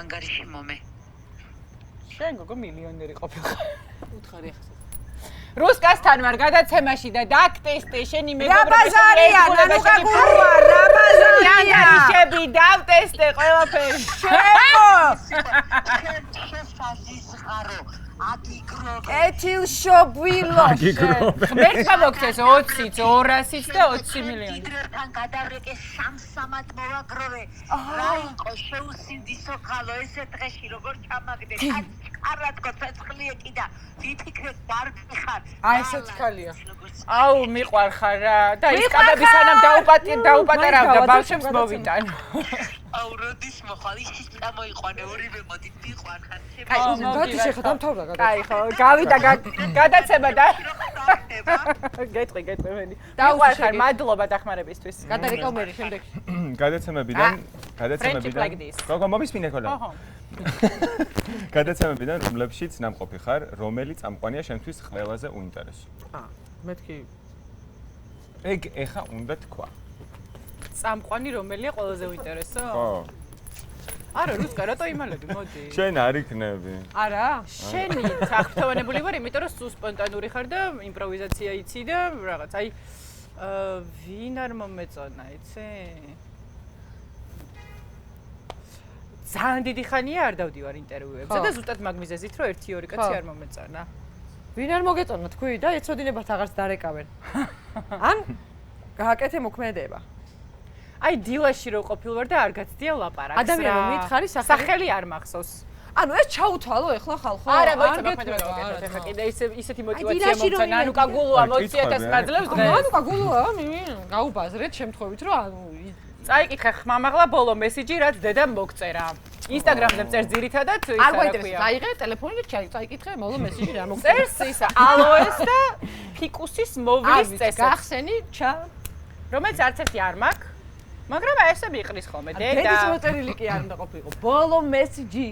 ანგარიში მომე შენ გოგო მილიონერი ყოფილიყო უთხარი ახლა რუსკასთან ვარ გადაცემაში და დაკტესტე შენი მეგობრები ბაზარია ნანუკა გურვა რა ბაზარია ანგარიშები დავტესტე ყველაფერი ეთილშობვილო ღმერთმა მოგცეს 20-ით 200-ით და 20 მილიონი დიდრთან გადავრეკე სამსამად მოვაგროვე რა იყო შეუსინდისო ხალო ესე დღეში როგორ ჩამაგდე არათქო ცეცხლიეკი და ვიფიქრე ბარბიხარ აი ესეც ხალია აუ მიყვარხარ რა და ის კაბები სანამ დაუპატარავდა ბავშვებს მოვიტან აუ როდის მოხვალ ის წამოიყვანე ორივე მოდი მიყვარხარ აი გადი შეხა დამთავრდა გადა აი ხო გავიდა გადაცემა და გეტყვი მენი დაუყვარხარ მადლობა დახმარებისთვის გადარეკავ მე შემდეგ გადაცემებიდან გოგო მომისმინე ხოლმე გადაცემებიდან რომლებშიც ნამყოფი ხარ რომელი წამყვანია შენთვის ყველაზე უინტერესო მეთქი ეგ ეხა უნდა თქვა წამყვანი რომელია ყველაზე უინტერესო ხო არა რუსკა რატო იმალები მოდი შენ არ იქნები არა შენი საფრთხოვნებული ვარ იმიტომ რომ სულ სპონტანური ხარ და იმპროვიზაცია იცი და რაღაც აი ვინ არ მომეწონა იცი ძალიან დიდი ხანია არ დავდივარ ინტერვიუებზე და ზუსტად მაგ მიზეზით რომ 1-2 კაცი არ მომეწონა ვინ არ მოგეწონა თქვი და ეცოდინებათ აღარც დარეკავენ ან გააკეთე მოქმედება აი დილაში რო ყოფილ ვარ და არ გაცდია ლაპარაკს ადამიანო მითხარი სახელი არ მახსოვს ანუ ეს ჩაუთვალო ეხლა ხალხო არა მოიცა მოქმედება ეხლა კიდე ისეთი мотиваცია მომცა ნანუკა გულუა 20.000 მაძლევს დღეს ნანუკა გულუა გაუბაზრეთ შემთხვევით რომ ანუ წაიკითხე ხმამაღლა ბოლო მესიჯი რაც დედამ მოგწერა ინსტაგრამზე წერს ძირითადად ის არ გვაინტერესებს აიღე ტელეფონი და წაიკითხე ბოლო მესიჯი რა მოგწერა წერს ისა ალოეს და ფიკუსის მოვლის წესებს გახსენი ჩა რომელიც არც ერთი არ მაქვს მაგრამ ესები იყრის ხოლმე დედა დედის მოწერილი კი არ უნდა ყოფილიყო ბოლო მესიჯი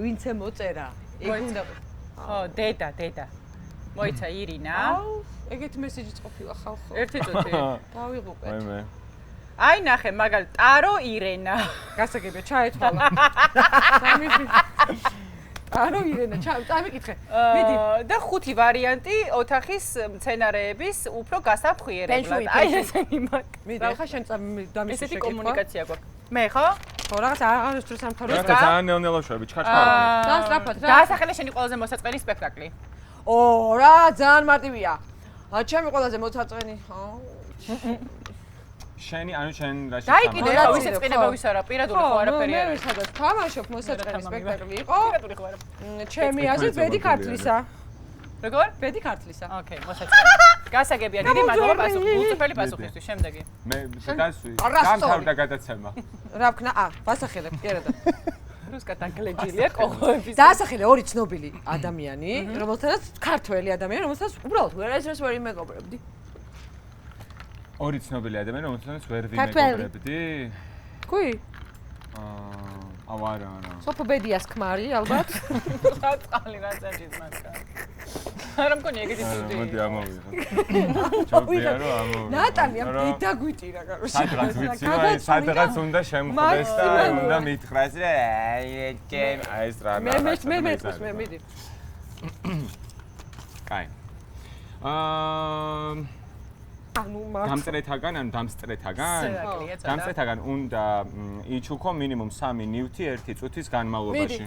ვინც მოწერა ეგ უნდა ხო დედა მოიცა ირინა აუ ეგეთი მესიჯიც ყოფილა ხალხო ერთი წუთი დავიღუპეთ აი ნახე მაგალ ტარო ირენა გასაგებია ჩაეთვალა ტარო ირენა წამიკითხე მიდი და ხუთი ვარიანტი ოთახის მცენარეების უფრო გასაფხვიერებლად აი ესენი მაგ მიდი ახლა შენ დამისე ესეთი კომუნიკაცია გვაქვს მე ხო ხო რაღაც აღარ სამთავროს რა ძალიან ნეონელო შვები ჩხაჩხარა ძალიან სწრაფად რა დაასახელე შენი ყველაზე მოსაწყენი სპექტაკლი ო რა ძალიან მარტივია ჩემი ყველაზე მოსაწყენი შენი ანუ შენ რაში დაიკიდე რა ვისეც ყინება ვის არა პირადული ხო არაფერი არა მე სადაც თამაშობ მოსაწყენი სპექტაკლი იყო პირადული ხო არა ჩემი აზრით ბედი ქართლისა როგორ ბედი ქართლისა ოკეი მოსაწყენი გასაგებია დიდი მადლობა უწიფელი პასუხისთვის შემდეგი მე დასვი დამთავრდა გადაცემა რა ვქნა ვასახელებ კი არა და რუსკა დაგლეჯილია კოღოების დაასახელე ორი ცნობილი ადამიანი რომელთანაც ქართველი ადამიანი რომელთანაც უბრალოდ ვერასდროს ვერ იმეგობრებდი ორი ცნობილი ადამიანი რომელთანაც ვერ ვიმეგობრებდი თქვი არა სოფობედიას ქმარი ალბათ წყალი რა წერის მაგა არა მქონი ეგეთი თუდი მოდი ამოვიღო ჩავდია რომ ამოვიღო ნატალია პედაგვიტირა კაროში სადღაც ვიცი აი სადღაც უნდა შემხდეს და უნდა მითხრას რა აი ეს რა მე მიდი კაი. დამწრეთაგან უნდა იჩუქო მინიმუმ 3 ნივთი 1 წუთის განმავლობაში.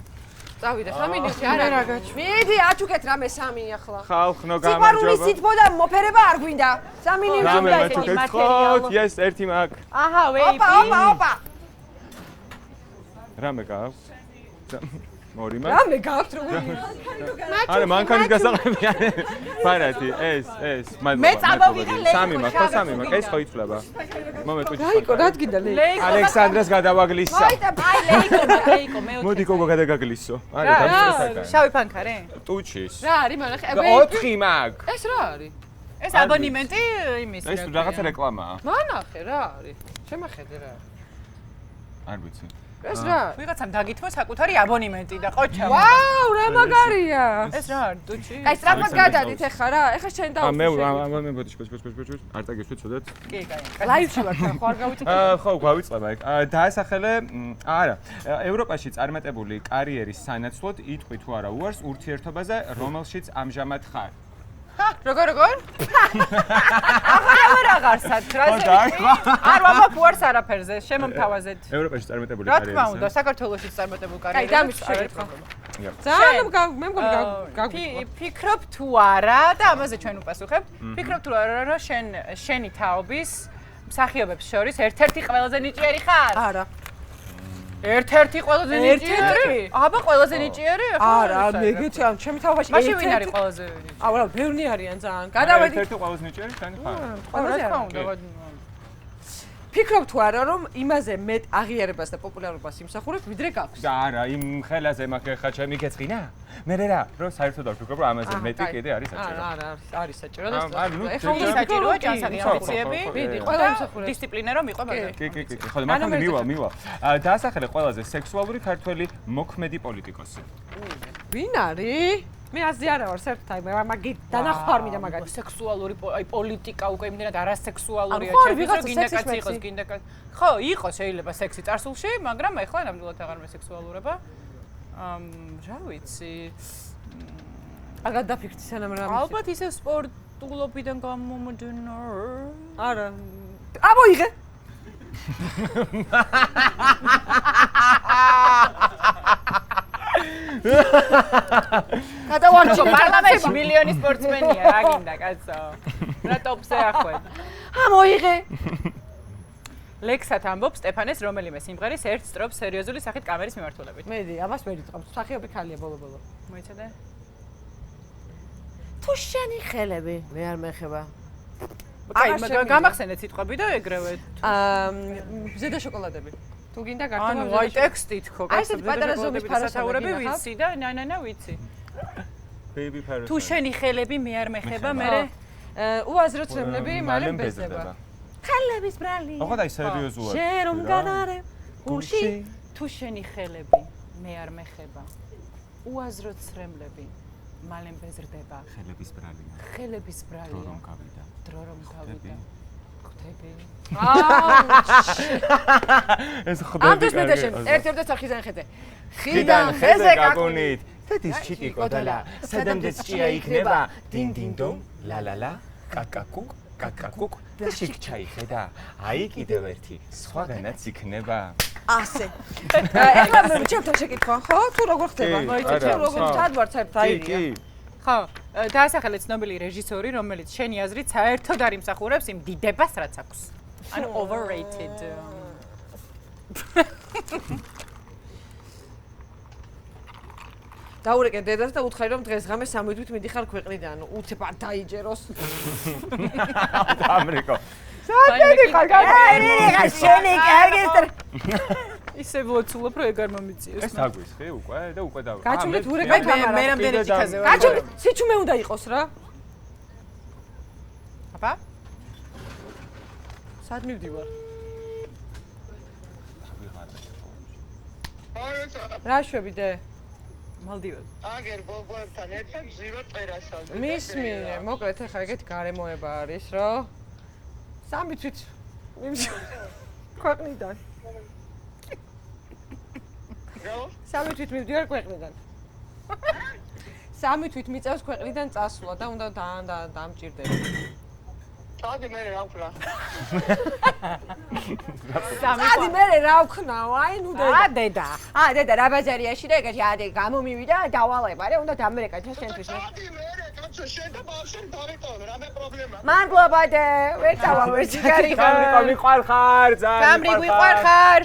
წავიდე 3 ნივთი არა გაჩვი. მიდი აჩუქეთ რამე 3 ახლა. ხალხნო გამარჯობა. სიყვარულის სითბო და მოფერება არ გვინდა. 3 ნივთი რამე მაჩუქეთ ხო? yes, 1 მაგ. აჰა, ვეიპი. ოპა. რამე გაქვს? 2 მაგ. რამე გაქვს როგორი? არა, მანქანის გასაღები არა. ფარათი, ეს. მე წამოვიღე ლეიკო. 3 მაგ, ხო 3 მაგ, ეს ხო იცვლება. მომენტ უჩი. ლეიკო, რა გინდა ლეიკო? ალექსანდრას გადავაგლისო. აი ლეიკო, მე მოდი გოგო გადაგაგლისო. არა, დამწრეთაგან. შავი პანქარე? ტუჩის. რა არის მანახე? 4 მაგ. ეს რა არის? ეს აბონემენტი იმის. ეს რაღაცა რეკლამაა. მანახე რა არის? შემახედე რა. არ ვიცი. ეს რა? ვიღაცამ დაგითმო საკუთარი აბონემენტი და ყოჩა. ვაუ, რა მაგარია. ეს რა არის? ტუჩი? აი, სწრაფად გადადით ახლა რა? ახლა შენ დავუშვი. მე ბოდი. არ წაგეშვით ცუდად. კი, კაი. ლაივში ვარ ხა, ხო არ გავიწევ? ხო, გვავიწყება ეგ. დაასახელე, არა, ევროპაში წარმატებული კარიერის სანაცვლოდ იტყვი თუ არა უარს ურთიერთობაზე, რომელშიც ამჟამად ხარ. როგორ? აღარსად, რაზე? არ ვამბობ უარს არაფერზე, შემომთავაზეთ. ევროპაში წარმატებული რა კარიერის. თქმა უნდა, საქართველოშიც წარმატებული კარიერა. კაი, დამის შეგეთხო. ძალიან მე მგონი გაგვიწყო. ფიქრობ თუ არა და ამაზე ჩვენ უპასუხებთ. ფიქრობ თუ არა, რომ შენი თაობის მსახიობებს შორის ერთ-ერთი ყველაზე ნიჭიერი ხარ? არა. ერთ-ერთი ყველაზე ნიჭიერი? აბა ყველაზე ნიჭიერი? არა, მეგეცი ან ჩემი თაობაში მაშინ ვინ არის ყველაზე ნიჭიერი? აუ რა, ბევრი არიან ძალიან. გადავედით. ერთ-ერთი ყველაზე ნიჭიერი შენი ხარ. ყველაზე რა უნდა? ფიქრობ თუ არა, რომ იმაზე მეტ აღიარებას და პოპულარობას იმსახურებ, ვიდრე გაქვს? და არა, იმ ხელაზე მაგ ხა ჩემი გეწყინა? მე რა, რომ საერთოდ არ ვფიქრობ, რომ ამაზე მეტი კიდე არის საჭირო. არა, არის საჭირო და ეხლა უნდა საჭიროა ჯანსაღი ამბიციები. მიდი, ყველა იმსახურებს. დისციპლინა რომ იყო მაგარი. კი. ხო, მანქანე მივა. დაასახელე ყველაზე სექსუალური ქართველი მოქმედი პოლიტიკოსი. ვინ არის? მე აზი არა ვარ, საერთოდ აი მაგი დანახვარმი და მაგარი. სექსუალური აი პოლიტიკა უკვე იმდენად არასექსუალურია, ხო, ჩემთვის ვიღაცა გინდა სექსის კაცი იყოს, გინდა კაცი. ხო, იყო შეიძლება სექსი წარსულში, მაგრამ ეხლა ნამდვილად აღარ მე სექსუალურობა. რა ვიცი. აგარ დაფიქრდი სანამ რა ვიცი. ალბათ ისე სპორტულობიდან გამომდინო. არა. ამოიღე. გადავარჩი პარლამენტში მილიონი სპორტსმენია, რა გინდა კაცო. რა ტოპზე ახვედ. ამოიღე. ლექსად ამბობს სტეფანეს რომელიმე სიმღერის ერთ სტროფს სერიოზული სახით კამერის მიმართულებით. მედი, ამას ვერ იტყობ. სახიობი ქალია ბოლო-ბოლო. მოიცადე? თუ შენი ხელები მე არ მეხება. კაი, გამახსენეთ სიტყვები და ეგრევე. ზედა შოკოლადები. თუ გინდა გართობა. ანუ აი ტექსტით ხო, აი ესეთი პატარა ზომის ფარასაურები ვიცი და ნანა ვიცი. ბეიბი ფარასაური. თუ შენი ხელები მე არ მეხება, მე უაზრო ცრემლები მალე მბეზდება. ხელების ბრალი. ხო და აი სერიოზულად. შენ რომ განარე გულში თუ შენი ხელები მე არ მეხება. უაზრო ცრემლები მალე მბეზრდება. ხელების ბრალია. ხელების ბრალია. დრო რომ გავიდა. დრო რომ გავიდა. ხვდები. ეს ხვდები. ამ დროს მე და შენ ერთ-ერთ სახიზან ხედე. ხიდან ხეზე გაგუნით. თეთის ჩიტი კოდალა. სადამდეც ჭია იქნება. დინ დინ დომ ლა ლა ლა კაკაკუკ კაკაკუკ და შიქჩაი ხედა. აი კიდევ ერთი სხვაგანაც იქნება. ასე. ეხლა მე ჩემთან შეკითხვა, ხო? თუ როგორ ხდება? მოიცადე. თუ როგორ ჩადვარ საერთოდ აირია. ხო, დაასახელე ცნობილი რეჟისორი, რომელიც შენი აზრით საერთოდ არ იმსახურებს იმ დიდებას, რაც აქვს. ანუ overrated. დაურეკე დედას და უთხარი რომ დღეს ღამე 3 თვით მიდიხარ ქვეყნიდან. უცებ არ დაიჯეროს. ამრიკო. საერთოდ ხარ გაგერიღა შენი კარგისტერ. ისე ვოცულობ რომ ეგ არ მომიწიოს. ეს დაგვისხი უკვე და უკვე დავა. გაჩვენეთ ურეკე კამერა. მე რამდენი ჭიქაზე ვარ. გაჩვენეთ სიჩუმე უნდა იყოს რა. აბა? სად მივდივარ? რა შვებიდე? მალდივად. აგერ ბობოებთან ერთად ზირო წერასალზე. მისმინე, მოკლედ ახლა ეგეთი გარემოება არის, რომ 3 თვით ქვეყნიდან. 3 თვით მივდივარ ქვეყნიდან. 3 თვით მიწევს ქვეყნიდან წასვლა და უნდა დამჭირდება. წადი მე რა ვქნა. წადი მე რა ვქნაო, აი ნუ დედა. დედა რა ბაზარიაში და ეგეთი ადი გამომივიდა დავალება რა უნდა დამერეკა შენთვის. წადი მე კაცო შენ და ბავშვი დავიტოვე რამე პრობლემაა. მადლობა დე, ვერ წავალ ვერ ციგარი ხარ. გამრიკო მიყვარ ხარ, ძალიან. გამრიგი ვიყარ ხარ.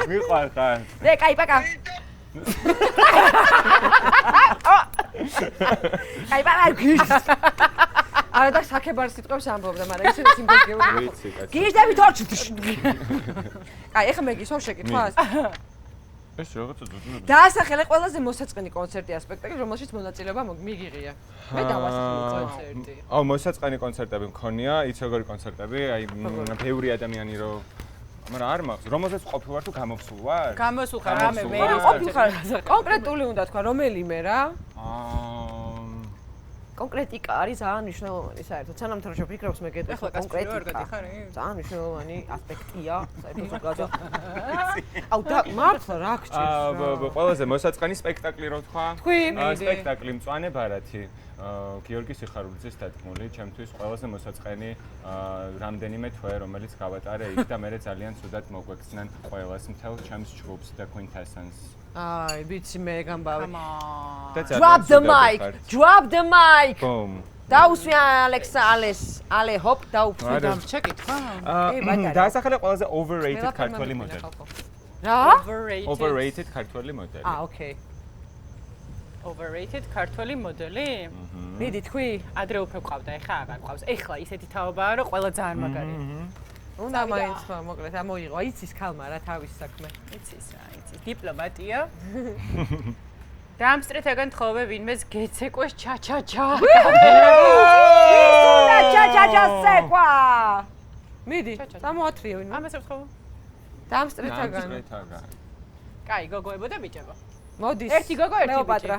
მიყვარ ხარ. დე, კაი, პაკა. კაი, პაკა. არა და საქებარ სიტყვებს ამბობდა, მაგრამ ისე სიმბოლიკურია. ვიცი, კაცო. გიჟდები თორჩი. კაი, ეხლა მე გისვავ შეკითხვას. ეს რაღაცა ძუძუმი. დაასახელე ყველაზე მოსაწყენი კონცერტი ასპექტაკლი, რომელშიც მონაწილეობა მიგიღია. მე დავასახელე კონცერტი. აუ, მოსაწყენი კონცერტები მქონია, იცი როგორი კონცერტები, აი ბევრი ადამიანი რო მაგრამ არ მახსოვს, რომელზეც ყოფილ ვარ თუ გამოვსულ ვარ? გამოსულ ხარ, რამე მე ყოფილ ხარ. კონკრეტული უნდა თქვა, რომელიმე რა? კონკრეტიკა არის ძალიან მნიშვნელოვანი საერთოდ. სანამ თორე ვფიქრობს მე გეტყვი კონკრეტიკა. ძალიან მნიშვნელოვანი ასპექტია საერთოდ ზოგადად. აუ და მართლა რა გჭირს? ყველაზე მოსაწყენი სპექტაკლი რო თქვა? თქვი. სპექტაკლი მწვანე ბარათი. გიორგი სიხარულიძის დადგმული, ჩემთვის ყველაზე მოსაწყენი რამდენიმე თვე, რომელიც გავატარე იქ და მე ძალიან ცუდად მოგვექცნენ ყველას მთელ ჩემს ჯგუფს და quintessence. აი, ვიცი მე გამბავე. Drop the mic. Drop the mic. Boom. დაუსვი ალე ჰოპ დაუფრი და შეკითხა. დაასახელე ყველაზე overrated ქართველი მოდელი. რა? Overrated ქართველი მოდელი. ოკეი. Overrated ქართველი მოდელი? მიდი თქვი. ადრე უფრო ყავდა, ეხლა აღარ ყავს. ეხლა ისეთი თაობაა, რომ ყველა ძალიან მაგარია. უნდა მაინც მოკლედ ამოიღო. იცის ქალმა რა თავის საქმე. იცის რა, იცის. დიპლომატია. დამსწრეთაგან თხოვე ვინმეს გეცეკვეს ჩაჩაჩა. უნდა ჩაჩაჩა სეკვა. მიდი, გამოათრიე ვინმე. ამას ვთხოვ. დამსწრეთაგან. კაი, გოგოებო და ბიჭებო. მოდის. ერთი გოგო, ერთი ბიჭი.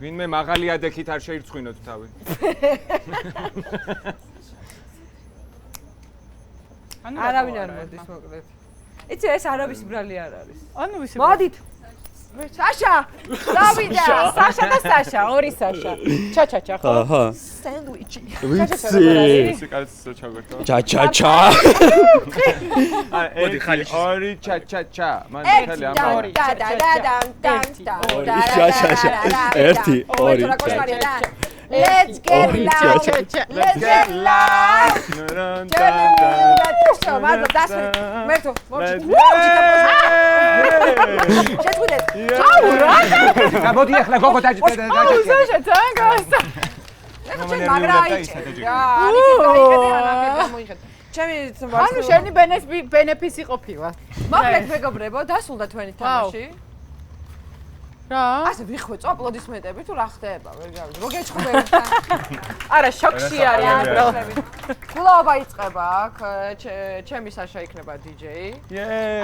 ვინმე მაღალი ადექით არ შეირცხვინოთ თავი. არავინ არ მოდის მოკლედ. იცი ეს არავის ბრალი არ არის. ანუ ვისი? მოდით. საშა! დავიდა! საშა და საშა, ორი საშა. ჩაჩაჩა ხო? აჰა. სენდვიჩი. ვიცი, კაცო ჩაგორთო. ჩაჩაჩა. მოდი ხალი. ორი ჩაჩაჩა. მან ხალი ამ ორი. ერთი, ორი. Let's get loud. Let's get loud. მერტო, შეგვიდეთ. გამოდი ახლა გოგო დაჭირდა. საშა თანგასა. მაგრა აიჭე. რა, არიქი დაიხედე, არაფერი მოიხედე. ჩემი ანუ შენი ბენეფისი ყოფილა. მოკლედ მეგობრებო, დასულდა თქვენი თამაში. რა? ასე ვიხვეწო აპლოდისმენტები თუ რა ხდება, ვერ გავიგე. მოგეჩხუბებით. არა, შოქში არის უბრალოდ. გულაობა იწყება აქ, ჩემი საშა იქნება DJ-ი.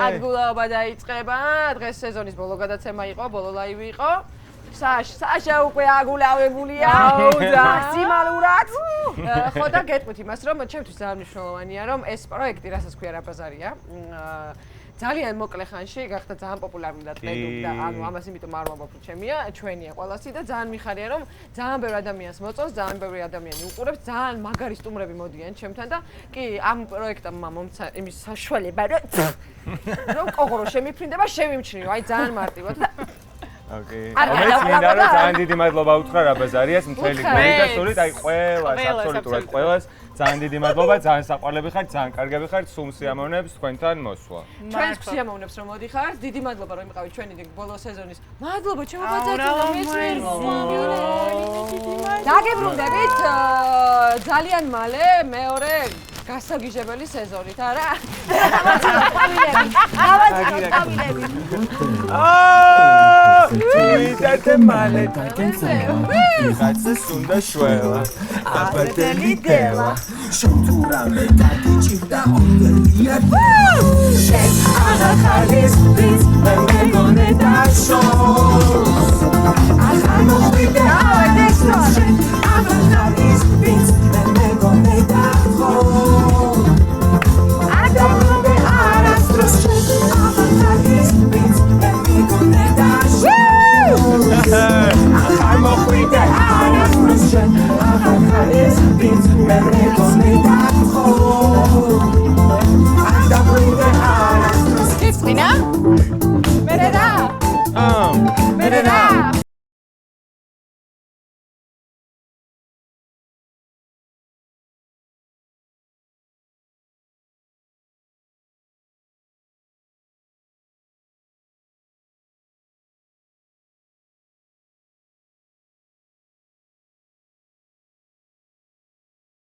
აქ გულაობა დაიწყება, დღეს სეზონის ბოლო გადაცემა იყო, ბოლო ლაივი იყო. საშა უკვე აგულავებულია. მაქსიმალურად. ხო და გეტყვით იმას, რომ ჩემთვის ძალიან მნიშვნელოვანია, რომ ეს პროექტი, რასაც ქვია რა ბაზარია, ძალიან მოკლე ხანში გახდა ძალიან პოპულარული და ტრენდული და ანუ ამას იმიტომ არ ვამბობ რომ ჩემია, ჩვენია ყველასი და ძალიან მიხარია რომ ძალიან ბევრი ადამიანს მოწონს, ძალიან ბევრი ადამიანი უყურებს, ძალიან მაგარი სტუმრები მოდიან ჩემთან და კი ამ პროექტმა მომცა იმის საშუალება რომ ყოღორო შემიფრინდება, შევიმჩნიო, აი ძალიან მარტივად და ოკეი. ძალიან დიდი მადლობა უთხრა რა ბაზარიას მთელი გუნდი და სულით აი ყველას, აბსოლუტურად ყველას. ძალიან დიდი მადლობა, ძალიან საყვარლები ხართ, ძალიან კარგები ხართ, სულ სიამოვნებს თქვენთან მოსვლა. ჩვენს სიამოვნებს რომ მოდიხართ, დიდი მადლობა რომ იმყავით ჩვენი ბოლო სეზონის. მადლობა ჩემო ბაძაკი. დაგებრუნდებით ძალიან მალე მეორე გასაგიჟებელი სეზონით, არა? ავაძილები. ვიდათ მალე დაგენცემა. უნდა შველა. აბადელი დელა. შოთურამე დაგიჭირდა ონდერია. შენ ახალ ის მე მეგონე დაშო. ახალ მოვიდა ეს შენ ახალ ის მე მეგონე დაშო. I don't know the arastros, I'm მე რა მე რა